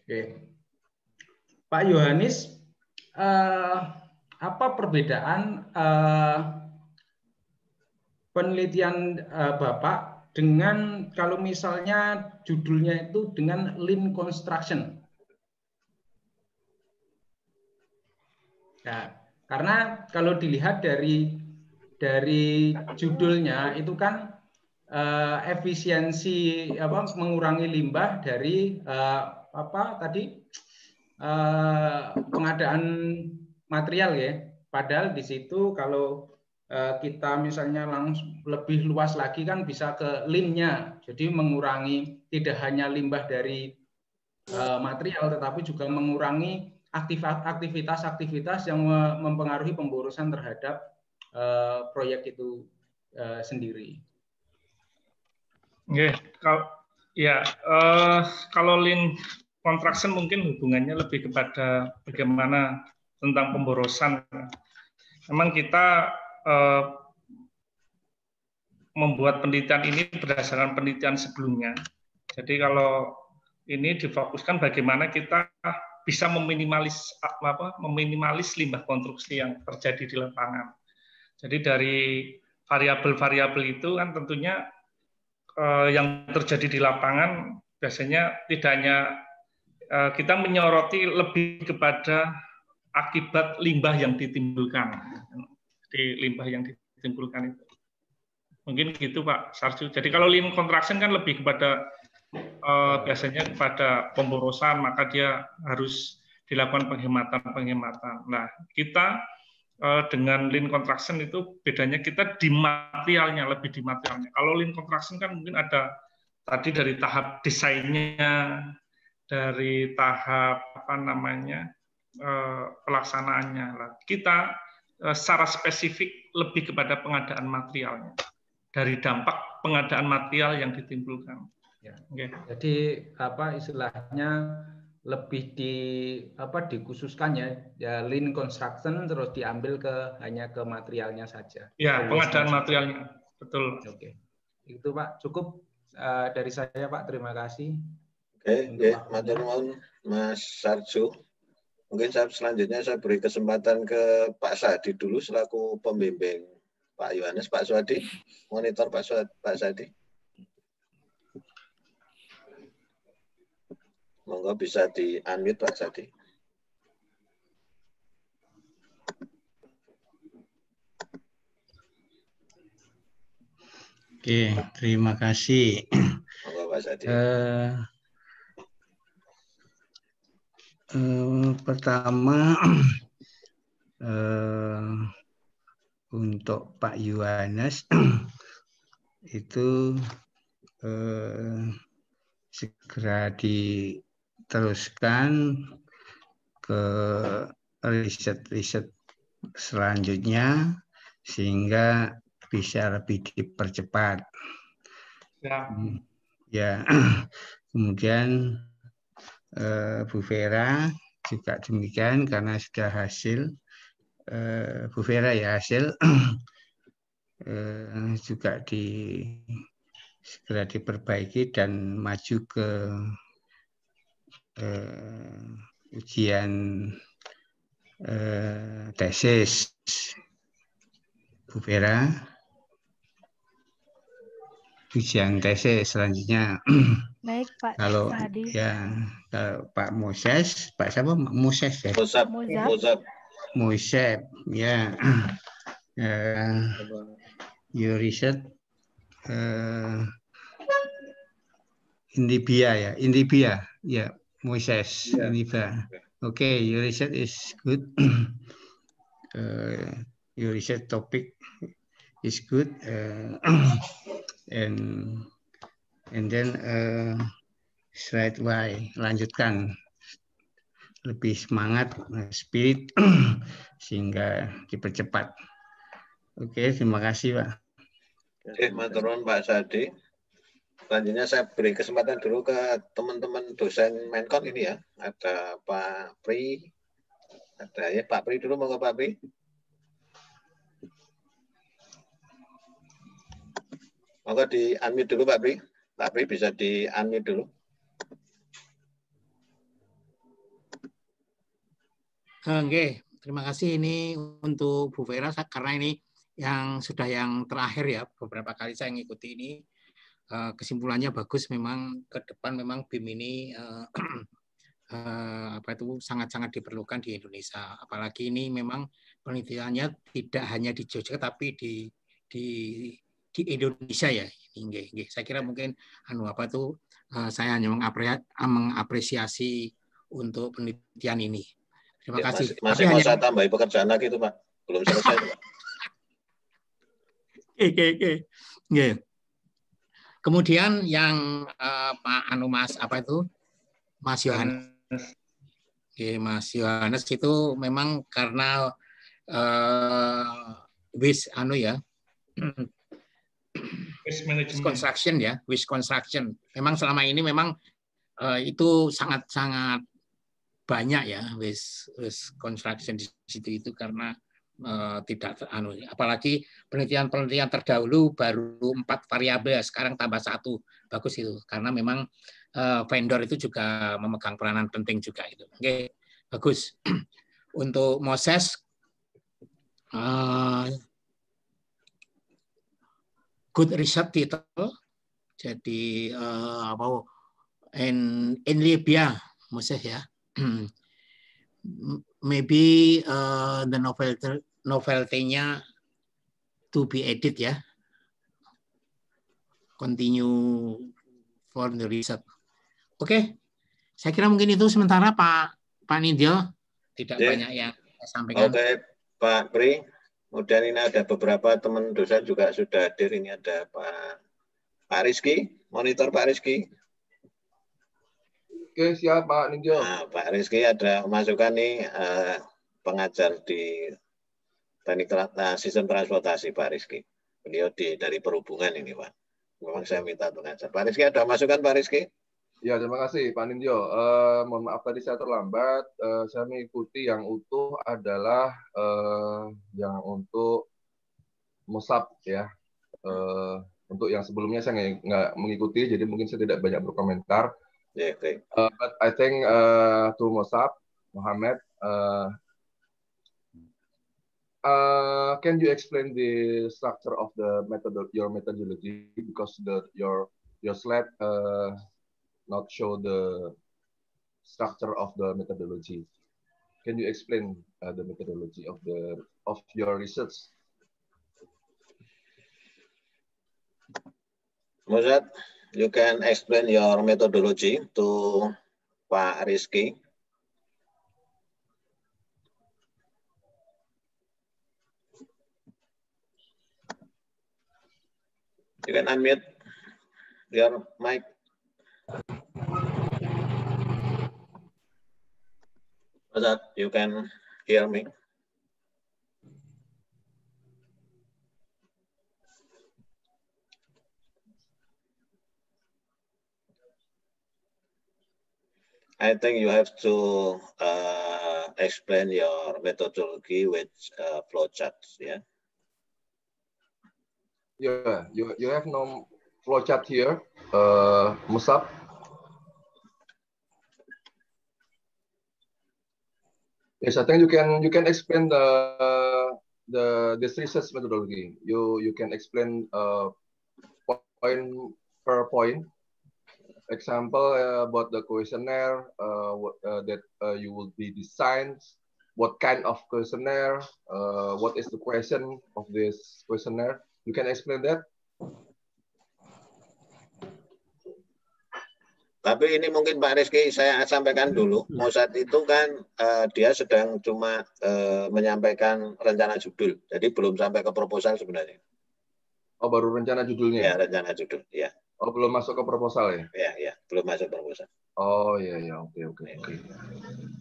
E: Oke. Pak Yohanes, apa perbedaan penelitian Bapak dengan kalau misalnya judulnya itu dengan lean construction. Nah, karena kalau dilihat dari judulnya itu kan efisiensi mengurangi limbah dari pengadaan material ya. Padahal di situ kalau kita misalnya langsung lebih luas lagi kan bisa ke lean-nya. Jadi mengurangi tidak hanya limbah dari material tetapi juga mengurangi aktivitas-aktivitas yang mempengaruhi pemborosan terhadap proyek itu sendiri.
C: Oke, kalau lean construction mungkin hubungannya lebih kepada bagaimana tentang pemborosan. Memang kita membuat penelitian ini berdasarkan penelitian sebelumnya. Jadi kalau ini difokuskan bagaimana kita bisa meminimalis limbah konstruksi yang terjadi di lapangan. Jadi dari variabel-variabel itu kan tentunya yang terjadi di lapangan biasanya tidak hanya kita menyoroti lebih kepada akibat limbah yang ditimbulkan. Jadi limbah yang ditimbulkan itu. Mungkin gitu Pak Sarju. Jadi kalau lean construction kan lebih kepada biasanya kepada pemborosan, maka dia harus dilakukan penghematan. Nah, kita dengan lean construction itu bedanya kita di materialnya, lebih di materialnya. Kalau lean construction kan mungkin ada tadi dari tahap desainnya, dari tahap pelaksanaannya. Nah, kita secara spesifik lebih kepada pengadaan materialnya, dari dampak pengadaan material yang ditimbulkan.
E: Ya. Okay. Jadi istilahnya lebih dikhususkan ya lean construction terus diambil hanya ke materialnya saja.
C: Ya, pengadaan materialnya, betul.
E: Oke, itu Pak cukup dari saya Pak. Terima kasih.
B: Oke, matur nuwun Mas Sarju. Mungkin selanjutnya saya beri kesempatan ke Pak Sadi dulu selaku pembimbing Pak Yohanes. Pak Swadi, monitor Pak Sadi. Monggo bisa di-unmute Pak Sadi.
F: Oke, terima kasih.
B: Monggo Pak Sadi.
F: Pertama untuk Pak Yohanes itu segera diteruskan ke riset-riset selanjutnya sehingga bisa lebih dipercepat. Ya, kemudian Bu Vera juga demikian karena sudah hasil Bu Vera ya hasil juga segera diperbaiki dan maju ke ujian tesis. Bu Vera, ujian tesis selanjutnya.
A: Baik Pak Sadi.
F: Kalau Pak Moses, Pak siapa? Moses ya? Moses, ya. Your research Indibia, ya, Moses, Indibia. Okay, your research is good. Your research topic is good, and then slide Y, lanjutkan lebih semangat, spirit sehingga dipercepat. Oke, terima kasih Pak.
B: Oke, matur nuwun Pak Sadi. Selanjutnya saya beri kesempatan dulu ke teman-teman dosen Menkon ini ya. Ada Pak Pri, ada ya Pak Pri dulu, monggo Pak Pri. Monggo di-unmute dulu Pak Pri. Pak Pri bisa di-unmute dulu.
G: Oke, terima kasih ini untuk Bu Vera karena ini
F: yang terakhir ya, beberapa kali saya ngikuti ini, kesimpulannya bagus. Memang ke depan memang BIM ini sangat-sangat diperlukan di Indonesia. Apalagi ini memang penelitiannya tidak hanya di Jogja tapi di Indonesia ya. Saya kira mungkin saya hanya mengapresiasi untuk penelitian ini. Terima kasih.
B: Masih mau saya tambahi pekerjaan lagi itu Pak. Belum selesai Pak.
F: Oke. Kemudian yang Pak Mas Yohanes. Oke, Mas Yohanes itu memang karena waste construction. Memang selama ini memang itu sangat banyak ya waste construction di situ itu karena tidak apalagi penelitian terdahulu baru 4 variabel, sekarang tambah 1. Bagus itu karena memang vendor itu juga memegang peranan penting juga itu. Oke, bagus. Untuk Moses good research title. Jadi in Libya Moses ya. Maybe the novelty-nya to be edit ya. Continue for the research. Oke. Saya kira mungkin itu sementara Pak Nindyo. Tidak banyak yang saya sampaikan.
B: Oke, Pak Pri. Kemudian ini ada beberapa teman dosen juga sudah hadir. Ini ada Pak Rizky. Monitor Pak Rizky.
G: Oke, siap Pak Nindyo.
B: Nah, Pak Rizky ada masukan nih pengajar di teknik sistem transportasi Pak Rizky. Beliau dari perhubungan ini Pak. Memang saya minta pengajar. Pak Rizky ada masukan Pak Rizky?
G: Ya, terima kasih Pak Nindyo. Mohon maaf tadi saya terlambat. Saya mengikuti yang utuh adalah yang untuk Musab ya. Untuk yang sebelumnya saya nggak mengikuti, jadi mungkin saya tidak banyak berkomentar.
B: Yeah, okay.
G: But I think to Musab, Muhammad, can you explain the structure of the your methodology, because your slide not show the structure of the methodology. Can you explain the methodology of your research?
B: Mozart, you can explain your methodology to Pak Rizky. You can unmute your mic. So that you can hear me. I think you have to explain your methodology with flowcharts, yeah?
G: Yeah, you have no flowchart here, Musab. Yes, I think you can explain this research methodology. You can explain point per point. Example about the questionnaire that you will be designed. What kind of questionnaire? What is the question of this questionnaire? You can explain that?
B: Tapi ini mungkin Pak Rizky saya sampaikan dulu. Mozart itu kan dia sedang cuma menyampaikan rencana judul. Jadi belum sampai ke proposal sebenarnya.
G: Oh, baru rencana judulnya?
B: Ya, rencana judul. Ya.
G: Oh, belum masuk ke proposal ya?
B: Ya, belum masuk proposal.
G: Oh, ya, oke.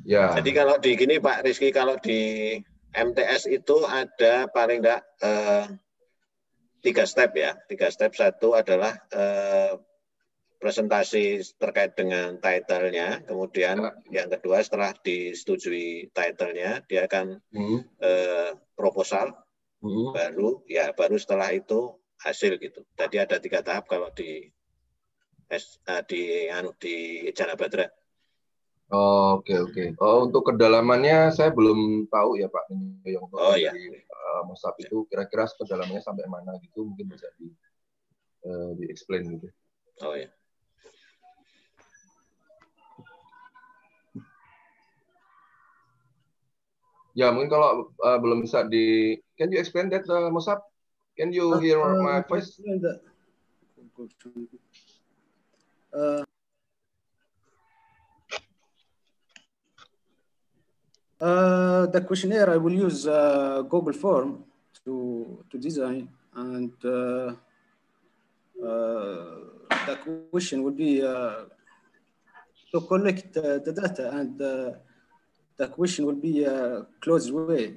G: Ya.
B: Jadi kalau di gini Pak Rizky, kalau di MTS itu ada paling enggak 3 step ya. 3 step. Satu adalah presentasi terkait dengan title-nya, kemudian yang kedua setelah disetujui title-nya dia akan proposal, baru setelah itu hasil gitu. Jadi ada 3 tahap kalau di Jana Badra.
G: Oke. Oh, untuk kedalamannya saya belum tahu ya Pak.
B: Oh ya.
G: Mosap itu kira-kira kedalamannya sampai mana gitu, mungkin bisa di-explain gitu.
B: Oh ya.
G: Ya, mungkin kalau belum bisa can you explain that, Mosap? Can you hear my voice?
D: The questionnaire, I will use Google Form to design, and the question will be to collect the data, and the question will be a closed way,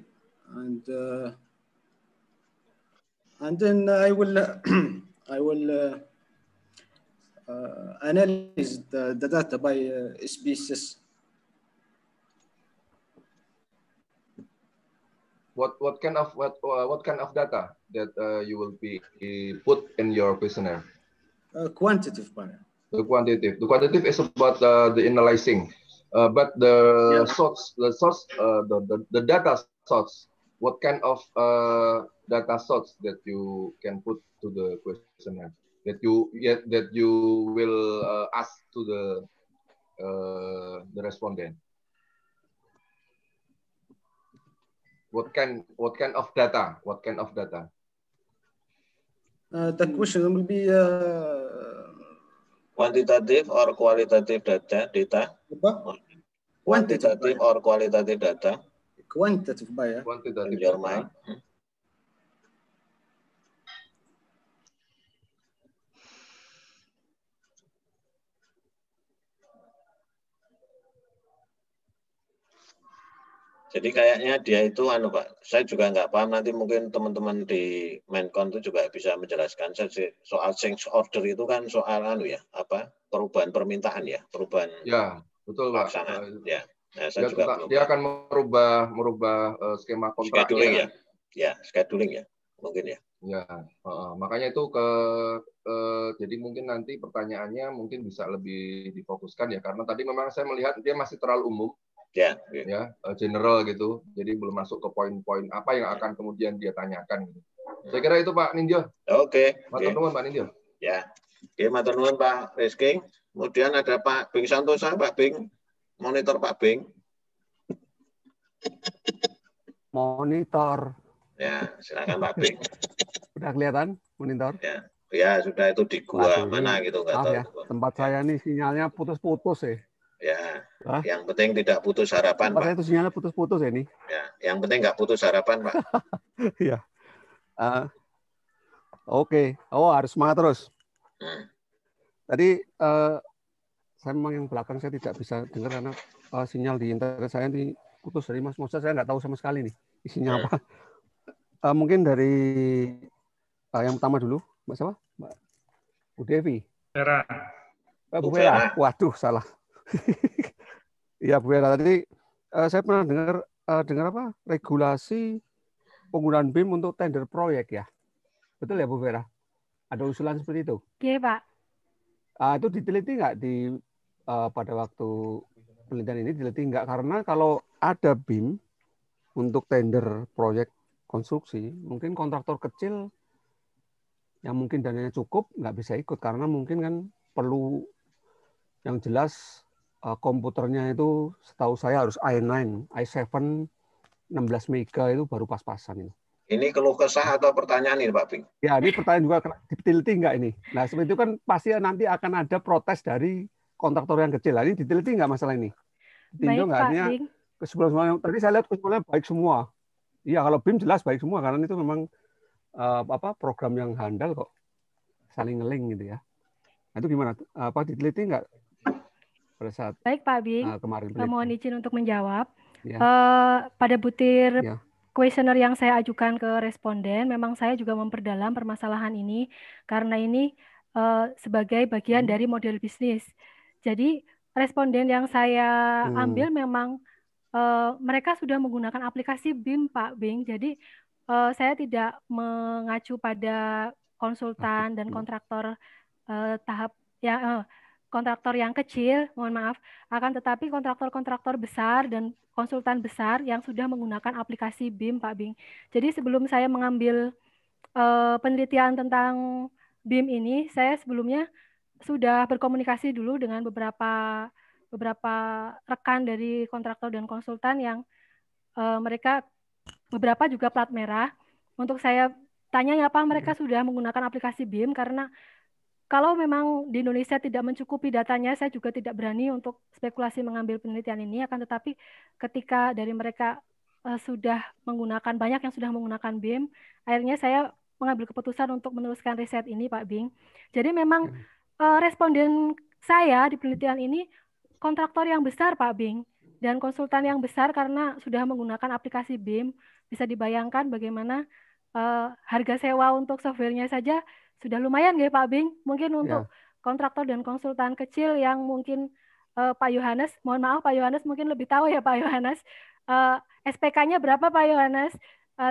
D: and then I will analyze the data by species.
G: What kind of data that you will be put in your questionnaire?
D: Quantitative part.
G: The quantitative is about the analyzing, but the source, the data source. What kind of data source that you can put to the questionnaire that you will ask to the respondent? What kind of data? What kind of data?
D: The question will be
B: quantitative or qualitative data. Quantitative or qualitative data.
D: Quantitative by
G: quantitative
B: in your mind. Jadi kayaknya dia itu Pak, saya juga nggak paham, nanti mungkin teman-teman di Menkon itu juga bisa menjelaskan. Soal change order itu kan soal perubahan permintaan ya, perubahan
G: betul Pak.
B: Ya. Nah, saya juga
G: dia akan merubah skema kontraknya.
B: Scheduling ya. Ya, scheduling ya. Mungkin ya.
G: Ya, makanya itu jadi mungkin nanti pertanyaannya mungkin bisa lebih difokuskan ya, karena tadi memang saya melihat dia masih terlalu umum. Ya, general gitu. Jadi belum masuk ke poin-poin apa yang akan kemudian dia tanyakan gitu. Saya kira itu Pak Nindyo.
B: Oke.
G: Matur nuwun Pak Nindyo.
B: Ya. Oke, matur nuwun Pak Rizky. Kemudian ada Pak Bing Santosa, Pak Bing. Monitor Pak Bing.
H: Monitor.
B: Ya, silakan Pak Bing.
H: Sudah kelihatan monitor?
B: Ya. Ya, sudah itu di gua mana gitu nggak tahu.
H: Ya, tempat saya nih sinyalnya putus-putus ya.
B: Ya, yang penting tidak putus harapan, Pak.
H: Saya itu sinyalnya putus-putus ya ini.
B: Ya, yang penting nggak putus harapan, Pak.
H: Iya. Oke. Oh, harus semangat terus. Tadi saya memang yang belakang saya tidak bisa dengar karena sinyal di internet saya ini putus dari Mas Mosa. Saya nggak tahu sama sekali nih isinya apa. Mungkin dari yang pertama dulu, Mbak siapa? Mbak Bu Devi.
C: Vera.
H: Bu Vera. Waduh, salah. Iya Bu Vera, tadi saya pernah dengar apa regulasi penggunaan BIM untuk tender proyek ya, betul ya Bu Vera? Ada usulan seperti itu?
A: Iya Pak.
H: Itu diteliti nggak pada waktu penelitian ini diteliti nggak? Karena kalau ada BIM untuk tender proyek konstruksi, mungkin kontraktor kecil yang mungkin dananya cukup nggak bisa ikut karena mungkin kan perlu yang jelas komputernya itu setahu saya harus i9, i7 16 mega itu baru pas-pasan ini.
B: Ini keluh kesah atau pertanyaan ini Pak Bing?
H: Ya, ini pertanyaan juga diteliti nggak ini? Nah, seperti itu kan pasti nanti akan ada protes dari kontraktor yang kecil. Ini diteliti nggak masalah ini?
A: Tinjau nggak artinya
H: kesimpulan tadi saya lihat kesimpulannya baik semua. Iya, kalau BIM jelas baik semua karena itu memang program yang handal kok, saling ngeling gitu ya. Nah, itu gimana? Diteliti nggak? Saat,
A: baik Pak Bing,
H: kemarin
A: mohon izin untuk menjawab. Ya. Pada butir kuesioner yang saya ajukan ke responden, memang saya juga memperdalam permasalahan ini karena ini sebagai bagian dari model bisnis. Jadi responden yang saya ambil memang mereka sudah menggunakan aplikasi BIM Pak Bing. Jadi saya tidak mengacu pada konsultan dan kontraktor tahap yang kontraktor yang kecil, mohon maaf, akan tetapi kontraktor-kontraktor besar dan konsultan besar yang sudah menggunakan aplikasi BIM, Pak Bing. Jadi sebelum saya mengambil penelitian tentang BIM ini, saya sebelumnya sudah berkomunikasi dulu dengan beberapa rekan dari kontraktor dan konsultan yang mereka beberapa juga plat merah. Untuk saya tanya ya Pak, mereka sudah menggunakan aplikasi BIM karena kalau memang di Indonesia tidak mencukupi datanya, saya juga tidak berani untuk spekulasi mengambil penelitian ini. Akan tetapi ketika dari mereka sudah menggunakan, banyak yang sudah menggunakan BIM, akhirnya saya mengambil keputusan untuk meneruskan riset ini, Pak Bing. Jadi memang responden saya di penelitian ini kontraktor yang besar, Pak Bing, dan konsultan yang besar karena sudah menggunakan aplikasi BIM. Bisa dibayangkan bagaimana harga sewa untuk softwarenya saja sudah lumayan ya Pak Bing. Mungkin untuk kontraktor dan konsultan kecil yang mungkin Pak Yohanes, mohon maaf Pak Yohanes mungkin lebih tahu ya Pak Yohanes, SPK-nya berapa Pak Yohanes,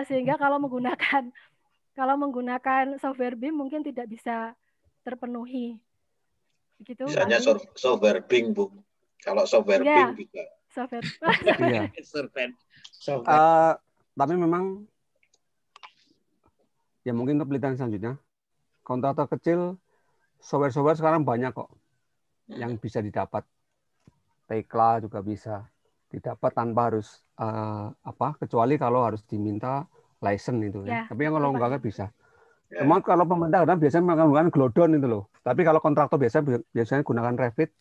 A: sehingga kalau menggunakan software BIM mungkin tidak bisa terpenuhi. Begitu.
B: Misalnya software BIM, Bu. Kalau software BIM bisa.
A: Software.
H: Tapi memang ya mungkin untuk penelitian selanjutnya, kontraktor kecil, software-software sekarang banyak kok yang bisa didapat. Tekla juga bisa didapat tanpa harus kecuali kalau harus diminta license itu ya. Tapi yang kalau enggak bisa. Cuma kalau pemerintah kadang biasanya menggunakan Glodon itu loh. Tapi kalau kontraktor biasanya gunakan Revit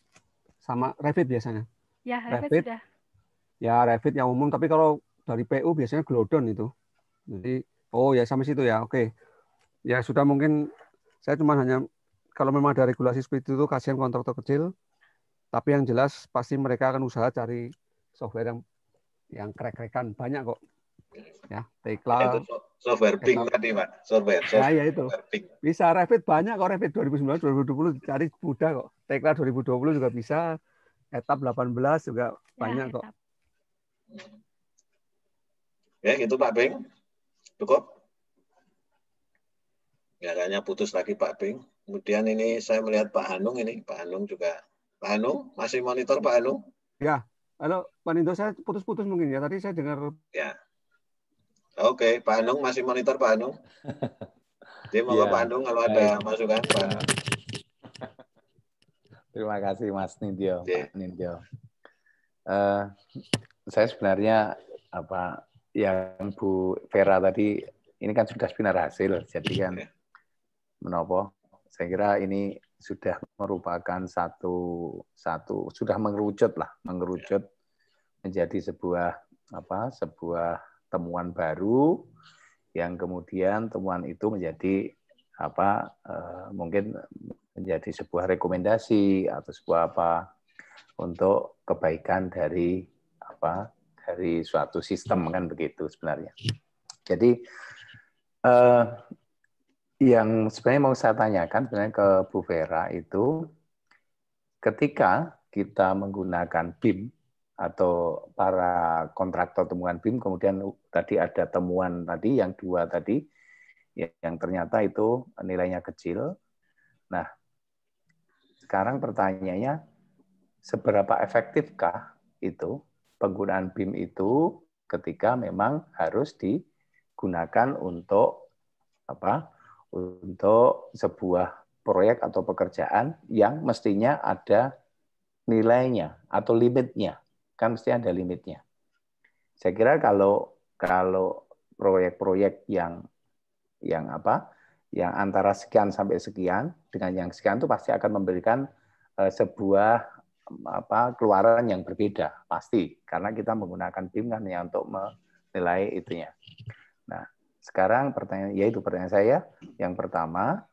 H: sama Revit biasanya.
A: Ya, Revit sudah.
H: Ya, Revit yang umum, tapi kalau dari PU biasanya Glodon itu. Jadi ya sampai situ ya. Oke. Ya sudah, mungkin saya cuma hanya kalau memang ada regulasi seperti itu kasihan kontraktor kecil. Tapi yang jelas pasti mereka akan usaha cari software yang krek-krekan, banyak kok. Ya, Tekla.
B: Itu software BIM tadi, Pak. Software
H: ya itu. Bisa Revit banyak kok, Revit 2019 2020 cari mudah kok. Tekla 2020 juga bisa. Etap 18 juga banyak kok.
B: Ya, gitu Pak Bing. Cukup? Ya, kayaknya putus lagi Pak Bing. Kemudian ini saya melihat Pak Hanung ini. Pak Hanung juga. Pak Hanung, masih monitor Pak Hanung?
H: Ya. Halo, Pak Nindo, saya putus-putus mungkin ya. Tadi saya dengar.
B: Ya. Oke, Pak Hanung masih monitor Pak Hanung. Jadi mau Pak Hanung kalau ada masukan Pak Hanung.
I: Terima kasih Mas Nindyo, Pak Nindyo. Saya sebenarnya yang Bu Vera tadi ini kan sudah benar hasil, jadi kan menopo. Saya kira ini sudah merupakan sudah mengerucut menjadi sebuah temuan baru yang kemudian temuan itu menjadi mungkin menjadi sebuah rekomendasi atau sebuah untuk kebaikan dari suatu sistem, kan begitu sebenarnya. Jadi yang sebenarnya mau saya tanyakan sebenarnya ke Bu Vera itu, ketika kita menggunakan BIM atau para kontraktor temuan BIM, kemudian tadi ada temuan tadi yang 2 tadi yang ternyata itu nilainya kecil. Nah, sekarang pertanyaannya, seberapa efektifkah itu penggunaan BIM itu ketika memang harus digunakan untuk untuk sebuah proyek atau pekerjaan yang mestinya ada nilainya atau limitnya, kan mesti ada limitnya. Saya kira kalau proyek-proyek yang antara sekian sampai sekian dengan yang sekian itu pasti akan memberikan sebuah keluaran yang berbeda pasti, karena kita menggunakan BIM kan ya untuk menilai itunya. Nah, sekarang pertanyaan saya yang pertama,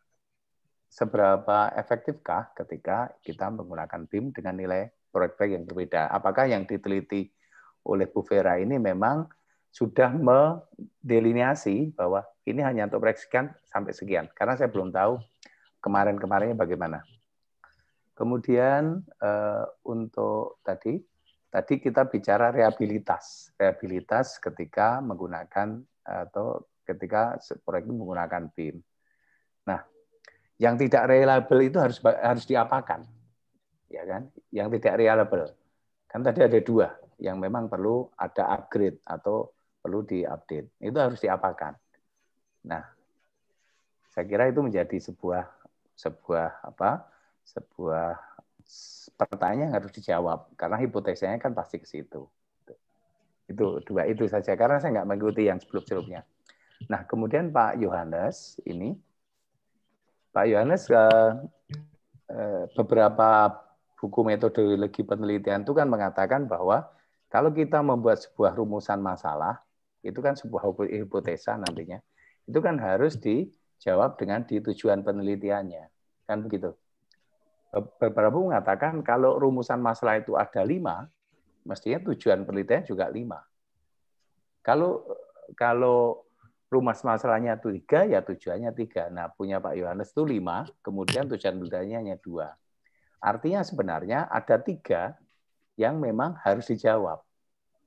I: seberapa efektifkah ketika kita menggunakan BIM dengan nilai proyek yang berbeda? Apakah yang diteliti oleh Bu Vera ini memang sudah mendelineasi bahwa ini hanya untuk proyek sekian sampai sekian? Karena saya belum tahu kemarin-kemarinnya bagaimana. Kemudian untuk tadi kita bicara rehabilitas ketika menggunakan atau ketika proyek itu menggunakan BIM. Nah, yang tidak reliable itu harus diapakan? ya kan, yang tidak reliable. Kan tadi ada 2 yang memang perlu ada upgrade atau perlu diupdate. Itu harus diapakan. Nah, saya kira itu menjadi sebuah pertanyaan yang harus dijawab karena hipotesanya kan pasti ke situ. Itu 2 itu saja karena saya nggak mengikuti yang sebelum-sebelumnya. Nah, kemudian Pak Yohanes beberapa buku metodologi penelitian itu kan mengatakan bahwa kalau kita membuat sebuah rumusan masalah, itu kan sebuah hipotesa nantinya, itu kan harus dijawab dengan di tujuan penelitiannya. Kan begitu. Beberapa buku mengatakan kalau rumusan masalah itu ada 5, mestinya tujuan penelitian juga 5. Kalau rumus masalahnya itu 3, ya tujuannya 3. Nah, punya Pak Yohanes itu 5, kemudian tujuan penelitiannya hanya 2. Artinya sebenarnya ada 3 yang memang harus dijawab.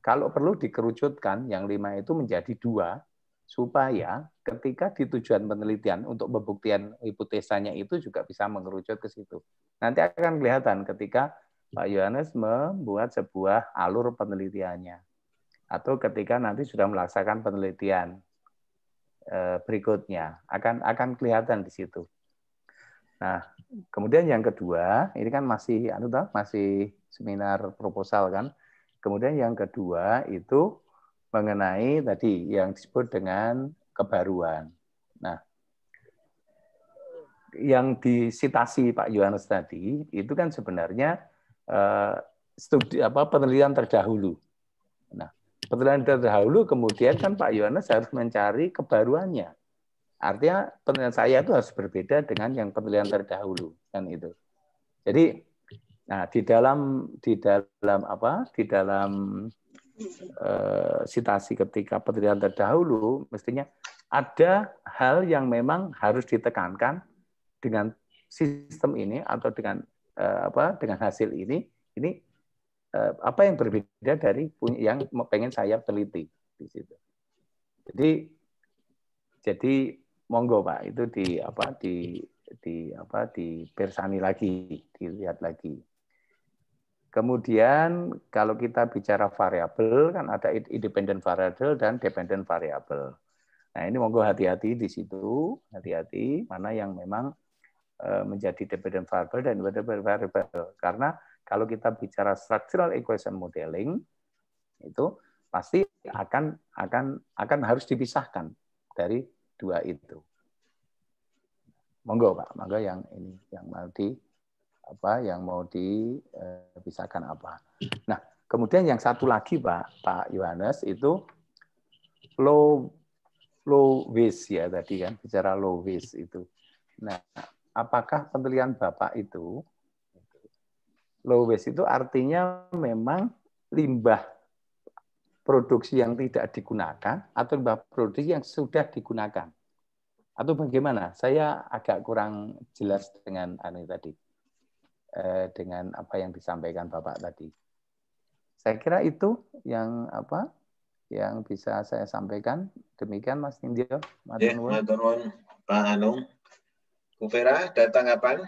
I: Kalau perlu dikerucutkan, yang 5 itu menjadi 2, supaya ketika di tujuan penelitian untuk pembuktian hipotesanya itu juga bisa mengerucut ke situ. Nanti akan kelihatan ketika Pak Yohanes membuat sebuah alur penelitiannya. Atau ketika nanti sudah melaksanakan penelitian berikutnya, akan kelihatan di situ. Nah, kemudian yang kedua, ini kan masih seminar proposal kan. Kemudian yang kedua itu mengenai tadi yang disebut dengan kebaruan. Nah, yang disitasi Pak Yohanes tadi itu kan sebenarnya penelitian terdahulu. Nah, penelitian terdahulu kemudian kan Pak Yohanes harus mencari kebaruannya. Artinya penelitian saya itu harus berbeda dengan yang penelitian terdahulu kan itu. Jadi, nah di dalam sitasi ketika penelitian terdahulu mestinya ada hal yang memang harus ditekankan dengan sistem ini atau dengan hasil ini apa yang berbeda dari yang pengen saya teliti di situ. Jadi monggo Pak itu dipersani lagi, dilihat lagi. Kemudian kalau kita bicara variabel kan ada independent variable dan dependent variable. Nah, ini monggo hati-hati di situ, hati-hati mana yang memang menjadi dependent variable dan independent variable. Karena kalau kita bicara structural equation modeling itu pasti akan harus dipisahkan dari 2 itu. Monggo Pak, monggo yang ini yang mau dipisahkan apa. Nah, kemudian yang satu lagi Pak Yohanes itu low waste ya tadi kan bicara low waste itu. Nah, apakah penelitian Bapak itu low waste itu artinya memang limbah produksi yang tidak digunakan atau limbah produksi yang sudah digunakan? Atau bagaimana? Saya agak kurang jelas dengan dengan apa yang disampaikan Bapak tadi. Saya kira itu yang bisa saya sampaikan. Demikian Mas Nindyo.
B: Matur nuwun Pak Anung. Bu Vera, ada tanggapan?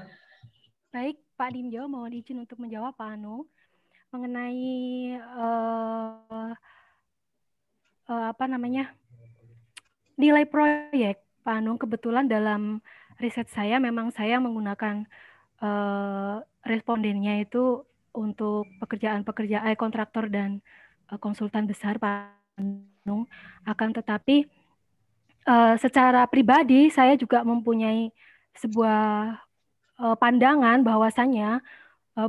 A: Baik, Pak Nindyo, mohon izin untuk menjawab Pak Anung mengenai nilai proyek. Pak Anung, kebetulan dalam riset saya memang saya menggunakan respondennya itu untuk pekerjaan kontraktor dan konsultan besar Pak Anung. Akan tetapi secara pribadi saya juga mempunyai sebuah pandangan bahwasannya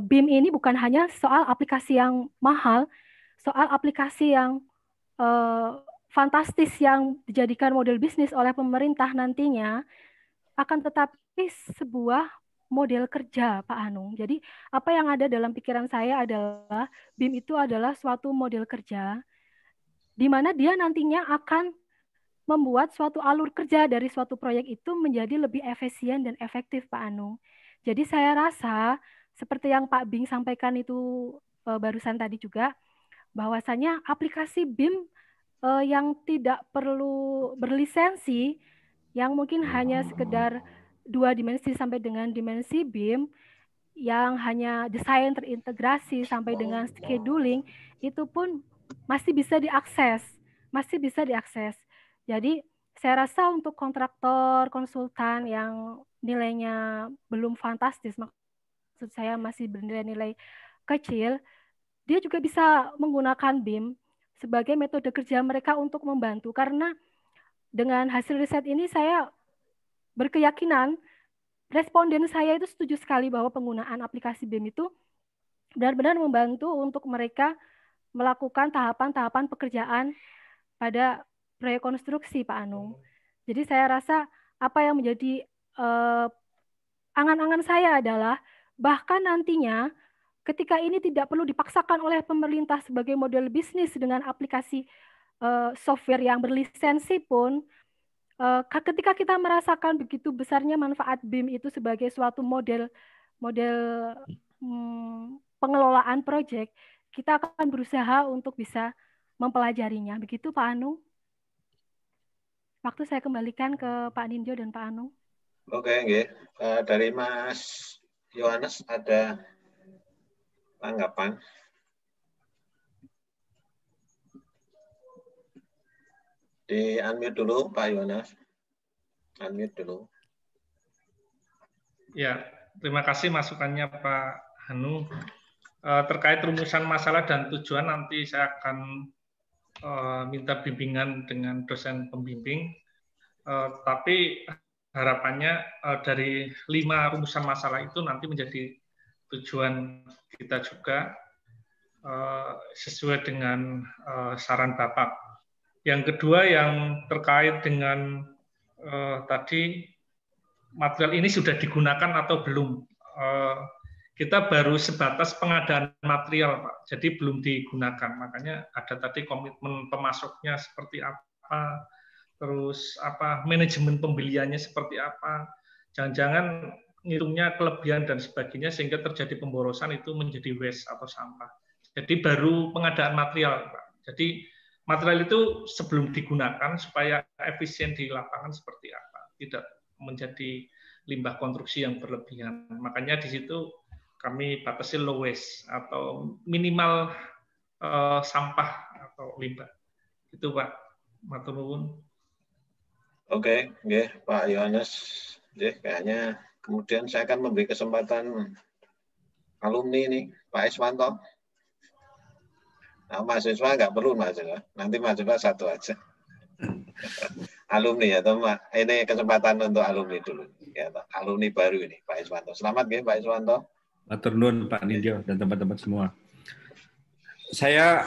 A: BIM ini bukan hanya soal aplikasi yang mahal, soal aplikasi yang fantastis yang dijadikan model bisnis oleh pemerintah nantinya, akan tetapi sebuah model kerja Pak Anung. Jadi apa yang ada dalam pikiran saya adalah BIM itu adalah suatu model kerja di mana dia nantinya akan membuat suatu alur kerja dari suatu proyek itu menjadi lebih efisien dan efektif Pak Anung. Jadi saya rasa seperti yang Pak Bing sampaikan itu barusan tadi juga, bahwasanya aplikasi BIM yang tidak perlu berlisensi, yang mungkin hanya sekedar 2 dimensi sampai dengan dimensi BIM, yang hanya desain terintegrasi sampai dengan scheduling itu pun masih bisa diakses, Jadi saya rasa untuk kontraktor, konsultan yang nilainya belum fantastis, maksud saya masih bernilai-nilai kecil, dia juga bisa menggunakan BIM sebagai metode kerja mereka untuk membantu. Karena dengan hasil riset ini saya berkeyakinan responden saya itu setuju sekali bahwa penggunaan aplikasi BIM itu benar-benar membantu untuk mereka melakukan tahapan-tahapan pekerjaan pada proyek konstruksi, Pak Anung. Jadi saya rasa apa yang menjadi angan-angan saya adalah bahkan nantinya ketika ini tidak perlu dipaksakan oleh pemerintah sebagai model bisnis dengan aplikasi software yang berlisensi pun, ketika kita merasakan begitu besarnya manfaat BIM itu sebagai suatu model pengelolaan proyek, kita akan berusaha untuk bisa mempelajarinya. Begitu Pak Anung. Waktu saya kembalikan ke Pak Nindyo dan Pak Anung.
B: Oke, nggih. Dari Mas Yohanes ada tanggapan? Di unmute dulu Pak Yohanes. Unmute dulu.
C: Ya, terima kasih masukannya Pak Hanu. Terkait rumusan masalah dan tujuan nanti saya akan minta bimbingan dengan dosen pembimbing. Tapi harapannya dari 5 rumusan masalah itu nanti menjadi tujuan kita juga sesuai dengan saran Bapak. Yang kedua yang terkait dengan tadi material ini sudah digunakan atau belum. Kita baru sebatas pengadaan material, Pak. Jadi belum digunakan. Makanya ada tadi komitmen pemasoknya seperti apa, terus apa manajemen pembeliannya seperti apa. Jangan-jangan ngitungnya kelebihan dan sebagainya sehingga terjadi pemborosan itu menjadi waste atau sampah. Jadi baru pengadaan material, Pak. Jadi material itu sebelum digunakan supaya efisien di lapangan seperti apa, tidak menjadi limbah konstruksi yang berlebihan. Makanya di situ kami batasi low waste atau minimal sampah atau limbah. Itu Pak. Matur nuwun.
B: Oke, nggih Pak Yohanes. Nggih, kayaknya kemudian saya akan memberi kesempatan alumni ini, Pak Iswanto. Nah, mahasiswa nggak perlu mahasiswa, nanti mahasiswa satu aja. Alumni ya, teman. Ini kesempatan untuk alumni dulu. Ya, alumni baru ini, Pak Iswanto. Selamat ya, Pak Iswanto.
J: Matur nuwun Pak Nindyo dan teman-teman semua. Saya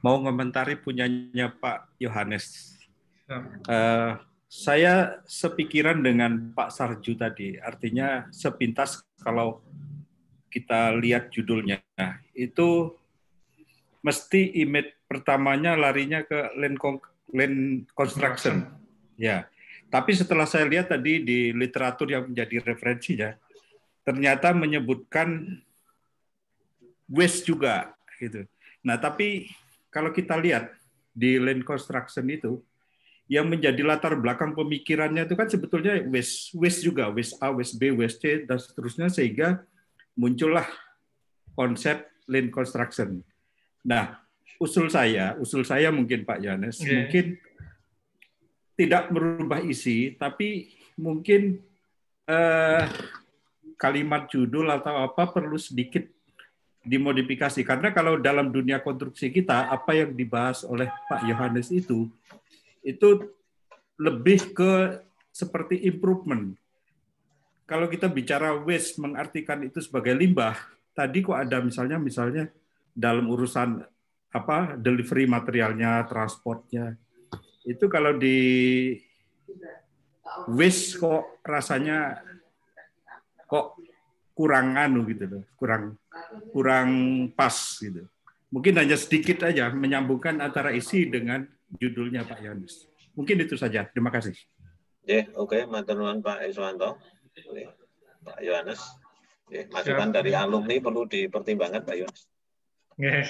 J: mau komentari punyanya Pak Yohanes. Saya sepikiran dengan Pak Sarju tadi. Artinya sepintas kalau kita lihat judulnya, itu mesti image pertamanya larinya ke land construction. Ya. Tapi setelah saya lihat tadi di literatur yang menjadi referensinya, ternyata menyebutkan waste juga gitu. Nah, tapi kalau kita lihat di land construction itu yang menjadi latar belakang pemikirannya itu kan sebetulnya waste juga, waste A, waste B, waste C dan seterusnya sehingga muncullah konsep land construction. Nah, usul saya mungkin Pak Yohanes, mungkin tidak merubah isi, tapi mungkin kalimat judul atau apa perlu sedikit dimodifikasi. Karena kalau dalam dunia konstruksi kita, apa yang dibahas oleh Pak Yohanes itu lebih ke seperti improvement. Kalau kita bicara waste, mengartikan itu sebagai limbah, tadi kok ada misalnya dalam urusan apa delivery materialnya, transportnya, itu kalau di waste kok rasanya kok kurang gitu loh, kurang pas gitu. Mungkin hanya sedikit aja menyambungkan antara isi dengan judulnya Pak Yohanes. Mungkin itu saja. Terima kasih.
B: Oke, matur nuwun Pak Iswanto. Pak Yohanes. Masukan dari alumni perlu dipertimbangkan Pak Yohanes.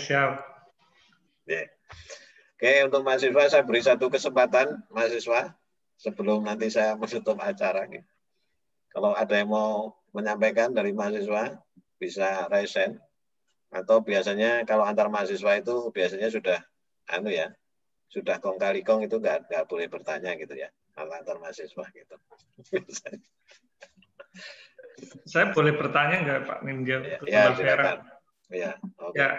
C: Siap.
B: Oke, untuk mahasiswa saya beri satu kesempatan mahasiswa sebelum nanti saya menutup acara. Kalau ada yang mau menyampaikan dari mahasiswa, bisa raise hand. Atau biasanya kalau antar mahasiswa itu biasanya sudah sudah kong kali kong itu nggak boleh bertanya gitu ya, kalau antar mahasiswa gitu.
C: Saya boleh bertanya nggak Pak Nindya?
B: Ya, silakan. Ya, oke.
C: Ya,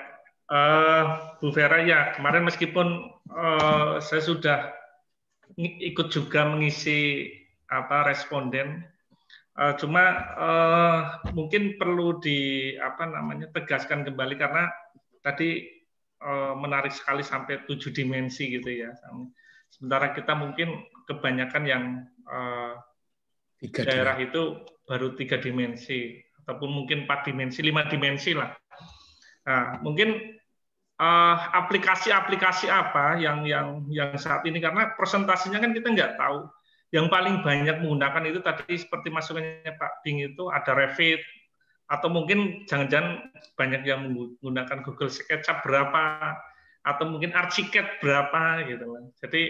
C: Bu Vera, ya kemarin meskipun saya sudah ikut juga mengisi responden, cuma mungkin perlu tegaskan kembali karena tadi menarik sekali sampai 7 dimensi gitu ya. Sementara kita mungkin kebanyakan yang daerah itu baru 3 dimensi ataupun mungkin 4 dimensi, 5 dimensi lah. Nah, mungkin aplikasi-aplikasi apa yang saat ini, karena presentasinya kan kita nggak tahu. Yang paling banyak menggunakan itu tadi seperti masukannya Pak Bing itu ada Revit, atau mungkin jangan-jangan banyak yang menggunakan Google SketchUp berapa, atau mungkin Archicad berapa gitu. Jadi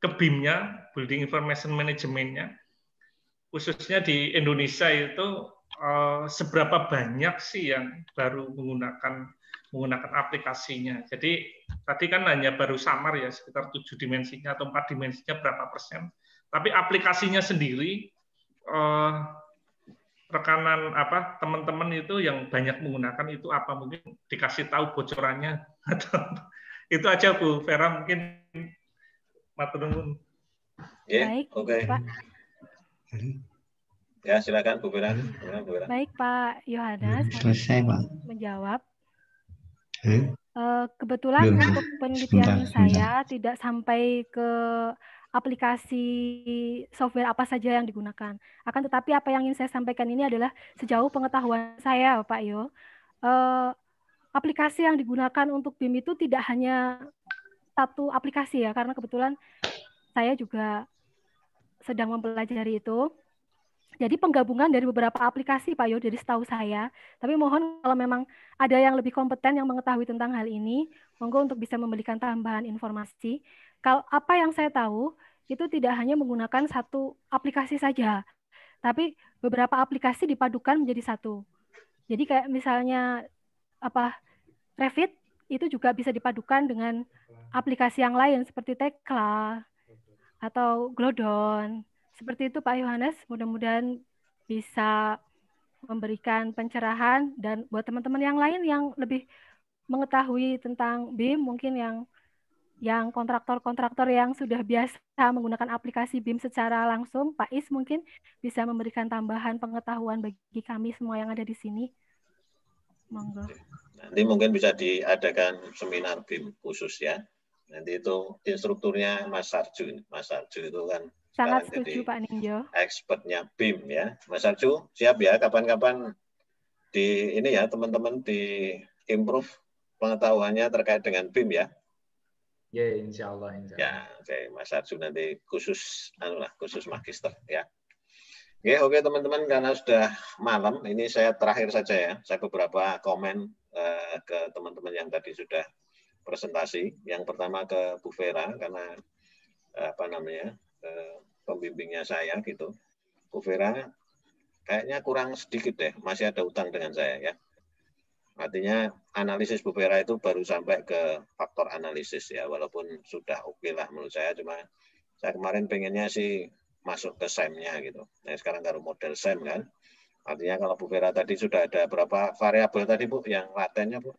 C: ke BIM-nya, Building Information Management-nya, khususnya di Indonesia itu seberapa banyak sih yang baru menggunakan aplikasinya. Jadi tadi kan hanya baru samar ya, sekitar 7 dimensinya atau 4 dimensinya berapa persen. Tapi aplikasinya sendiri, rekanan teman-teman itu yang banyak menggunakan itu apa, mungkin dikasih tahu bocorannya atau itu aja Bu Vera, mungkin matur nuwun.
B: Baik, oke. Pak. Ya, silakan Bu Vera.
A: Baik Pak Yohanes,
K: selesai Pak
A: menjawab. Kebetulan untuk penelitian saya tidak sampai ke aplikasi software apa saja yang digunakan. Akan tetapi apa yang ingin saya sampaikan ini adalah sejauh pengetahuan saya Pak Yo, aplikasi yang digunakan untuk BIM itu tidak hanya satu aplikasi ya, karena kebetulan saya juga sedang mempelajari itu. Jadi penggabungan dari beberapa aplikasi Pak Yo, dari setahu saya. Tapi mohon kalau memang ada yang lebih kompeten yang mengetahui tentang hal ini, monggo untuk bisa memberikan tambahan informasi. Kalau apa yang saya tahu, itu tidak hanya menggunakan satu aplikasi saja, tapi beberapa aplikasi dipadukan menjadi satu. Jadi kayak misalnya Revit itu juga bisa dipadukan dengan aplikasi yang lain seperti Tekla atau Glodon. Seperti itu Pak Yohanes, mudah-mudahan bisa memberikan pencerahan, dan buat teman-teman yang lain yang lebih mengetahui tentang BIM, mungkin yang kontraktor-kontraktor yang sudah biasa menggunakan aplikasi BIM secara langsung, Pak Is mungkin bisa memberikan tambahan pengetahuan bagi kami semua yang ada di sini. Monggo.
B: Nanti mungkin bisa diadakan seminar BIM khusus ya. Nanti itu instrukturnya Mas Sarju. Mas Sarju itu kan
A: sangat setuju Pak Ninjo.
B: Expertnya BIM ya. Mas Sarju siap ya, kapan-kapan di ini ya teman-teman di improve pengetahuannya terkait dengan BIM ya.
E: Ya, insya Allah.
B: Ya, oke. Mas Sarju nanti khusus khusus magister ya. Oke teman-teman, karena sudah malam, ini saya terakhir saja ya. Saya beberapa komen ke teman-teman yang tadi sudah presentasi. Yang pertama ke Bu Vera, karena pembimbingnya saya gitu. Bu Vera kayaknya kurang sedikit deh, masih ada utang dengan saya ya. Artinya analisis Bu Vera itu baru sampai ke faktor analisis ya, walaupun sudah oke lah menurut saya, cuma saya kemarin pengennya sih masuk ke SEM-nya gitu. Nah sekarang kalau model SEM kan, artinya kalau Bu Vera tadi sudah ada berapa variabel tadi Bu, yang latennya Bu?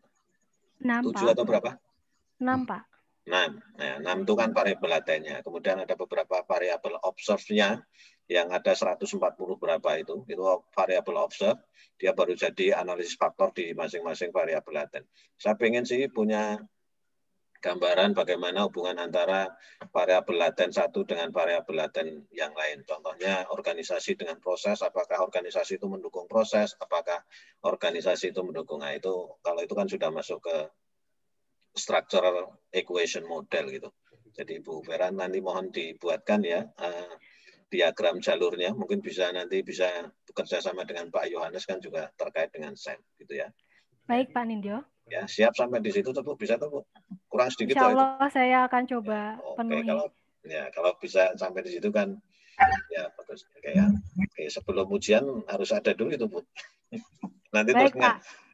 A: 6
B: 7 atau berapa?
A: 6 Pak.
B: 6. Nah, 6 itu kan variabel latennya. Kemudian ada beberapa variabel observe-nya yang ada 140 berapa itu variabel observe. Dia baru jadi analisis faktor di masing-masing variabel laten. Saya pengen sih punya gambaran bagaimana hubungan antara variabel laten satu dengan variabel laten yang lain. Contohnya organisasi dengan proses, apakah organisasi itu mendukung proses, apakah organisasi itu mendukung. Nah, itu kalau itu kan sudah masuk ke structural equation model gitu. Jadi Bu Vera nanti mohon dibuatkan ya diagram jalurnya, mungkin nanti bisa bekerja sama dengan Pak Yohanes kan juga terkait dengan SEM gitu ya.
A: Baik Pak Nindyo.
B: Ya, siap sampai di situ tuh Bu, bisa tuh Bu. Kurang sedikit
A: Insya Allah saya akan coba penuhi.
B: Kalau bisa sampai di situ kan Ya, bagus. Oke, sebelum ujian harus ada dulu itu, Bu. Nanti
A: Baik,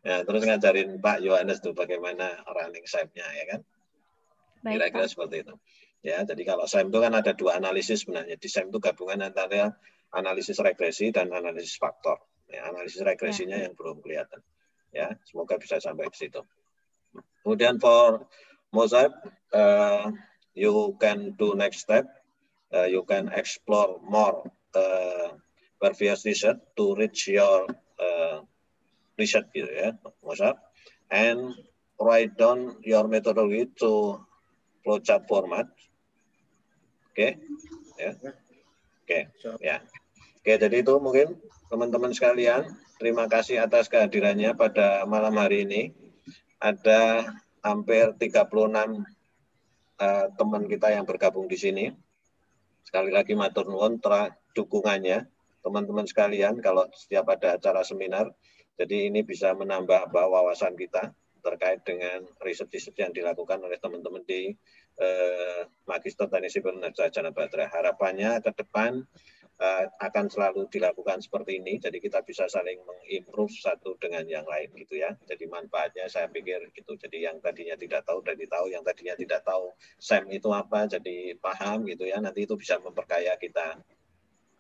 B: terus ngajarin Pak Yohanes tuh bagaimana running SEM-nya, ya kan? Kira-kira seperti itu. Ya, jadi kalau SEM itu kan ada dua analisis sebenarnya. Di SEM itu gabungan antara analisis regresi dan analisis faktor. Ya, analisis regresinya yang belum kelihatan. Ya, semoga bisa sampai ke situ. Kemudian for mosaic, you can do next step. You can explore more previous research to reach your research gitu ya, mosaic, and write down your methodology to flowchart format. Oke, ya, oke, ya, oke. Jadi itu mungkin teman-teman sekalian. Terima kasih atas kehadirannya pada malam hari ini. Ada hampir 36 teman kita yang bergabung di sini. Sekali lagi matur nuwun dukungannya teman-teman sekalian kalau setiap ada acara seminar. Jadi ini bisa menambah wawasan kita terkait dengan riset-riset yang dilakukan oleh teman-teman di Magister Teknik Sipil Sarjana Baterai. Harapannya ke depan akan selalu dilakukan seperti ini, jadi kita bisa saling mengimprove satu dengan yang lain gitu ya. Jadi manfaatnya saya pikir gitu. Jadi yang tadinya tidak tahu jadi tahu, yang tadinya tidak tahu SEM itu apa jadi paham gitu ya. Nanti itu bisa memperkaya kita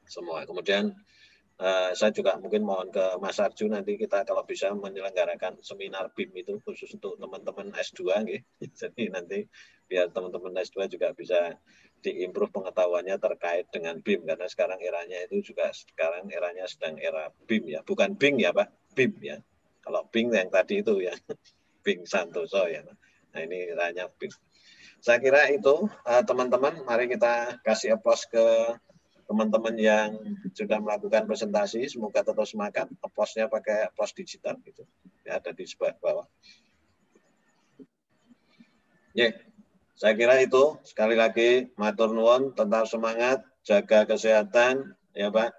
B: semua. Kemudian saya juga mungkin mohon ke Mas Arju, nanti kita kalau bisa menyelenggarakan seminar BIM itu khusus untuk teman-teman S2 gitu. Jadi nanti biar teman-teman S2 juga bisa diimprove pengetahuannya terkait dengan BIM, karena sekarang eranya itu juga sekarang eranya sedang era BIM ya, bukan Bing ya Pak, BIM ya. Kalau Bing yang tadi itu ya Bing Santoso ya. Nah ini eranya BIM. Saya kira itu teman-teman, mari kita kasih aplaus ke teman-teman yang sudah melakukan presentasi. Semoga tetap semangat. Aplausnya pakai aplaus digital gitu. Ya, ada di sebelah bawah. Ya. Saya kira itu, sekali lagi matur nuwun, tetap semangat, jaga kesehatan ya Pak,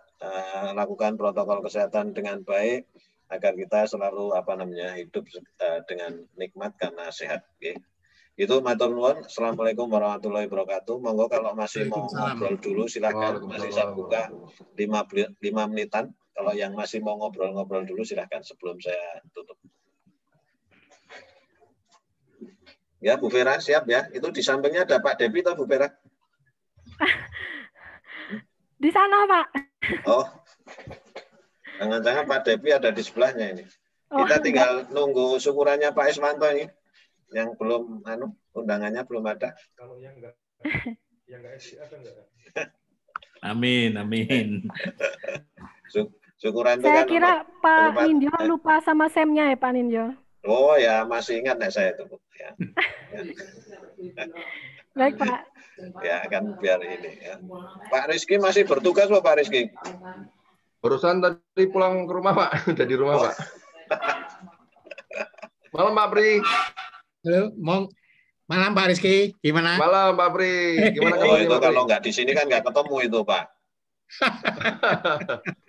B: lakukan protokol kesehatan dengan baik agar kita selalu hidup dengan nikmat karena sehat. Oke. Itu matur nuwun. Assalamualaikum warahmatullahi wabarakatuh. Monggo kalau masih mau ngobrol dulu silahkan, masih saya buka 5 menitan. Kalau yang masih mau ngobrol-ngobrol dulu silahkan sebelum saya tutup. Ya, Bu Vera siap ya. Itu di sampingnya ada Pak Depi atau Bu Vera?
A: Di sana, Pak.
B: Oh, jangan-jangan Pak Depi ada di sebelahnya ini. Kita tinggal nunggu syukurannya Pak Iswanto ini. Yang belum, undangannya belum ada.
K: Kalau yang enggak ada enggak?
J: Amin, amin.
B: Syukuran itu
A: saya
B: kan
A: kira Pak Ninjo lupa sama SEM-nya ya Pak Ninjo.
B: Oh ya, masih ingat nih saya itu. Ya.
A: Baik Pak.
B: Ya kan biar ini ya. Pak Rizky masih bertugas loh Pak Rizky.
G: Barusan tadi pulang ke rumah Pak, udah di rumah Pak. Malam Pak Pri.
F: Halo, malam Pak Rizky, gimana?
G: Malam Pak Pri, gimana
B: kabarnya? Itu kalau nggak di sini kan nggak ketemu itu Pak.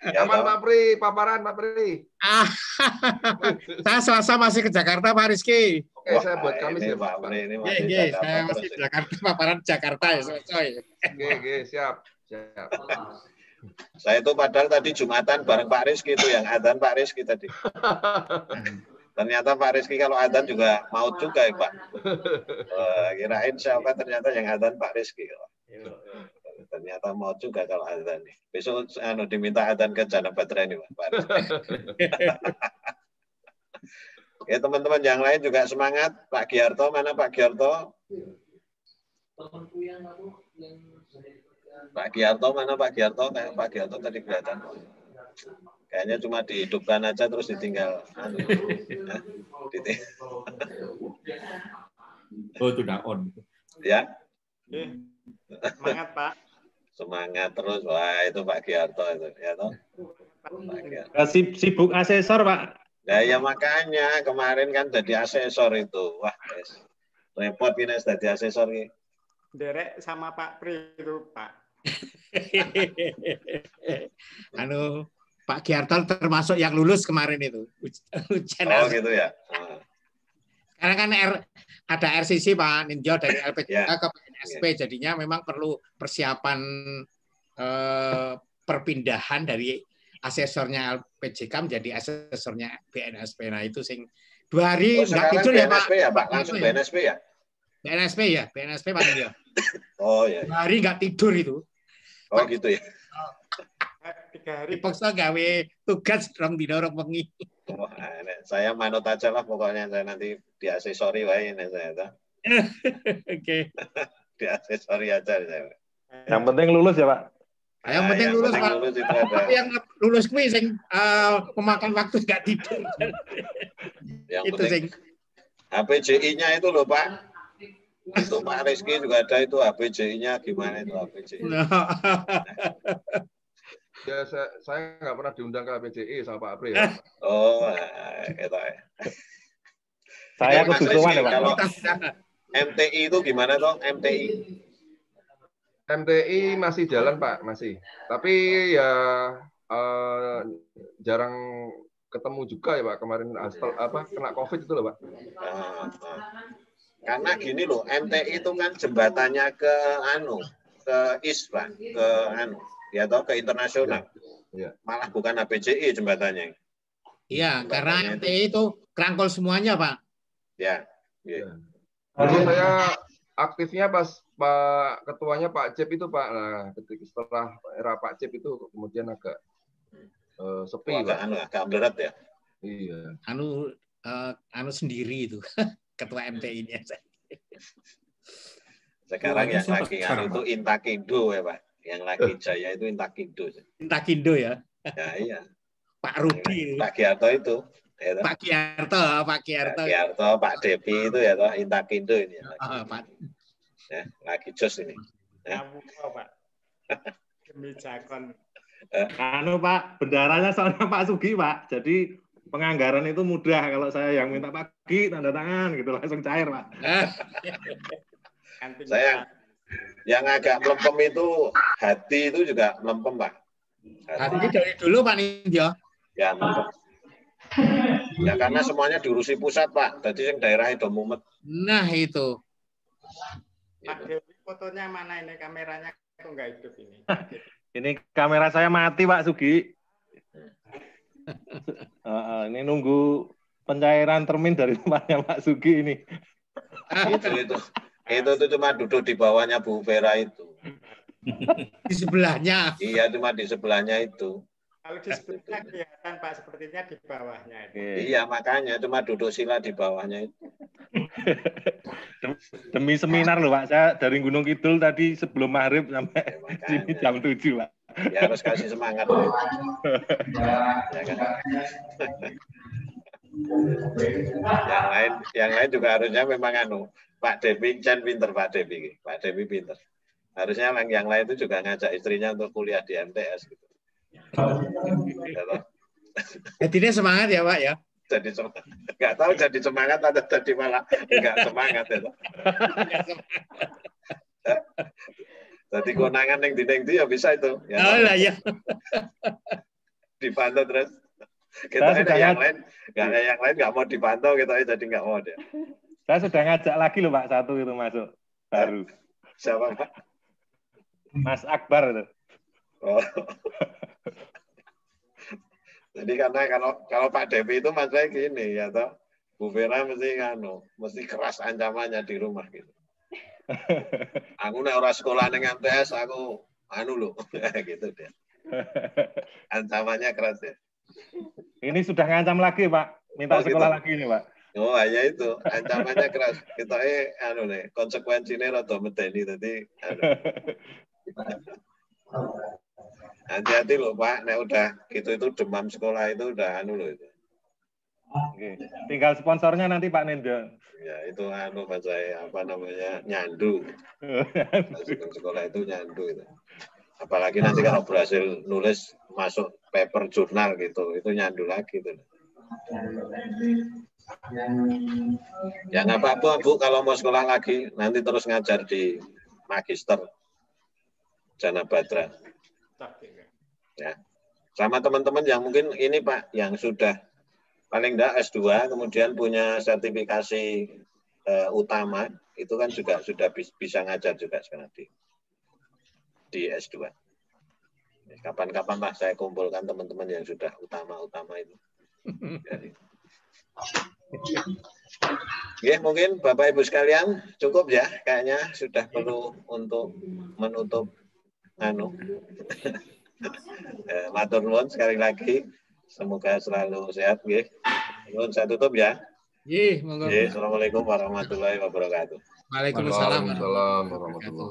G: Ya, aman Pak Pri, paparan Pak Pri.
F: Saya Selasa masih ke Jakarta Pak Rizky.
G: Oke, saya buat Kamis ya Pak.
B: Ini masih
F: saya masih ke Jakarta, paparan Jakarta ya selesai.
G: Oke, siap.
B: Saya itu padahal tadi Jumatan bareng Pak Rizky itu yang adzan Pak Rizky tadi. Ternyata Pak Rizky kalau adzan juga mau juga ya Pak. Kirain siapa ternyata yang adzan Pak Rizky. Ternyata mau juga kalau adzan nih. Besok diminta adzan ke Jana Baterai nih Pak Rizky. Ya teman-teman yang lain juga semangat. Pak Giarto, mana Pak Giarto? Pak Giarto, mana Pak Giarto? Kayak Pak Giarto tadi kelihatan. Kayaknya cuma dihidupkan aja terus ditinggal.
J: Oh, itu udah on.
B: Ya.
L: Semangat Pak.
B: Semangat terus. Wah itu Pak Giarto itu. Ya toh.
L: Sibuk asesor Pak.
B: Nah, ya makanya kemarin kan jadi asesor itu. Wah, repot ini jadi asesor ini.
L: Derek sama Pak Pri itu Pak.
F: Pak Giarto termasuk yang lulus kemarin itu. Ujian
B: gitu ya.
F: Karena kan ada RCC Pak Ninjo dari LPJK ke PNSP, jadinya memang perlu persiapan perpindahan dari asesornya LPJK menjadi asesornya BNSP. Nah itu sing 2 hari nggak tidur ya Pak.
B: Ya Pak, langsung BNSP ya?
F: BNSP paling ya.
B: Oh ya.
F: 2 hari nggak tidur itu.
B: Oh gitu ya.
L: 3 hari.
F: Dipaksa gawe tugas rong dina rong wengi.
B: Oh, saya manut aja lah pokoknya, saya nanti diasesori wae saya.
F: Oke.
B: Diasesori aja saya.
K: Yang penting lulus ya Pak.
F: Yang penting lulus Pak.
B: Lulus itu ada.
F: Tapi yang lulus kuwi sing memakan waktu nggak tidur.
B: Yang
F: itu
B: penting HPJI-nya itu loh Pak. Untuk Pak Rizky juga ada itu HPJI-nya, gimana itu HPJI?
G: Ya, saya nggak pernah diundang ke HPJI sama Pak Apri ya.
B: Oh, gitu ya.
K: Saya kesusuan ya Pak.
B: Kalau MTI itu gimana toh?
G: MTI masih jalan Pak, masih. Tapi ya jarang ketemu juga ya Pak. Kemarin kena COVID itu loh Pak.
B: Karena gini loh, MTI itu kan jembatannya ke IS Pak, ya toh ke internasional.
G: Ya.
B: Malah bukan HPJI jembatannya.
F: Iya, karena MTI itu kerangkul semuanya Pak.
B: Ya.
G: Jadi saya aktifnya pas Pak Ketuanya Pak Cep itu Pak. Nah, setelah era Pak Cep itu kemudian agak sepi Pak.
B: Agak berat ya.
G: Iya.
F: Anu sendiri itu. Ketua MTI-nya.
B: Sekarang yang lagi itu Intakindo ya Pak. Yang lagi jaya itu Intakindo.
F: Intakindo ya.
B: Ya iya.
F: Pak Rudi.
B: Pak Giarto itu. Ya,
F: Pak Giarto.
B: Pak Depi itu ya toh Intakindo ini.
F: Pak.
B: Ya, lagi jos ini. Ya.
L: Pak. Demi jakon.
K: Pak, bendaranya soalnya Pak Sugi Pak. Jadi penganggaran itu mudah, kalau saya yang minta pagi tanda tangan gitu langsung cair Pak.
B: Saya yang agak melempem itu hati itu juga melempem Pak.
F: Hati dari dulu Pak Nindyo.
B: Ya melempem. Ya karena semuanya diurusi pusat Pak. Jadi yang daerah itu mumet.
F: Nah itu.
L: Pak Dewi, fotonya mana ini, kameranya kok nggak hidup ini?
K: Ini kamera saya mati Pak Sugi. Ini nunggu pencairan termin dari tempatnya Pak Sugi ini.
B: Itu cuma duduk di bawahnya Bu Vera itu.
F: Di sebelahnya.
B: Iya, cuma di sebelahnya itu.
L: Kalau di sebelahnya kelihatan Pak, sepertinya di bawahnya itu.
B: Iya, makanya cuma duduk sila di bawahnya itu.
K: Demi seminar loh Pak, saya dari Gunung Kidul tadi sebelum maghrib sampai sini jam 7 Pak.
B: Ya harus kasih semangat. Ya, kan? yang lain juga harusnya memang Pak Devi Chan pinter, Pak Devi pinter. Harusnya yang lain itu juga ngajak istrinya untuk kuliah di MTS gitu.
F: Jadinya semangat ya Pak ya.
B: Jadi semangat. Nggak tahu jadi semangat atau jadi malah nggak semangat ya. Jadi konangan yang di ya bisa itu. Ya,
F: oh lah ya.
B: Dipantau terus. Kita yang lain nggak mau dipantau, kita jadi nggak mau dia.
K: Saya sudah ngajak lagi loh Pak, satu itu masuk baru.
B: Siapa Pak?
K: Mas Akbar itu.
B: Oh. Jadi karena kalau Pak Devi itu maksudnya gini ya toh, Bu Vera mesti keras ancamannya di rumah gitu. Aku nek ora sekolah ning MTS aku lho gitu dia. Ancamannya keras ya.
K: Ini sudah ngancam lagi Pak, minta sekolah gitu lagi nih Pak.
B: Oh hanya itu, ancamannya keras. Kita nih konsekuensinya rada medeni tadi. Hati-hati loh Pak, nek udah gitu itu demam sekolah itu udah loh itu.
K: Oke. Tinggal sponsornya nanti Pak Nindyo.
B: Ya itu Pak saya nyandu. Masuk sekolah itu nyandu itu. Apalagi nanti kalau berhasil nulis masuk paper jurnal gitu, itu nyandu lagi tuh. Ya nggak apa-apa Bu, kalau mau sekolah lagi nanti terus ngajar di Magister Jana Badra. Ya. Sama teman-teman yang mungkin ini Pak, yang sudah paling enggak S2 kemudian punya sertifikasi utama, itu kan juga sudah bisa ngajar juga sekarang di S2. Kapan-kapan lah saya kumpulkan teman-teman yang sudah utama-utama itu. Ya, mungkin Bapak Ibu sekalian cukup ya, kayaknya sudah perlu untuk menutup matur nuwun sekali lagi. Semoga selalu sehat nggih. Nuwun saya tutup ya.
F: Nggih, monggo.
B: Assalamualaikum warahmatullahi wabarakatuh.
F: Waalaikumsalam
G: warahmatullahi wabarakatuh.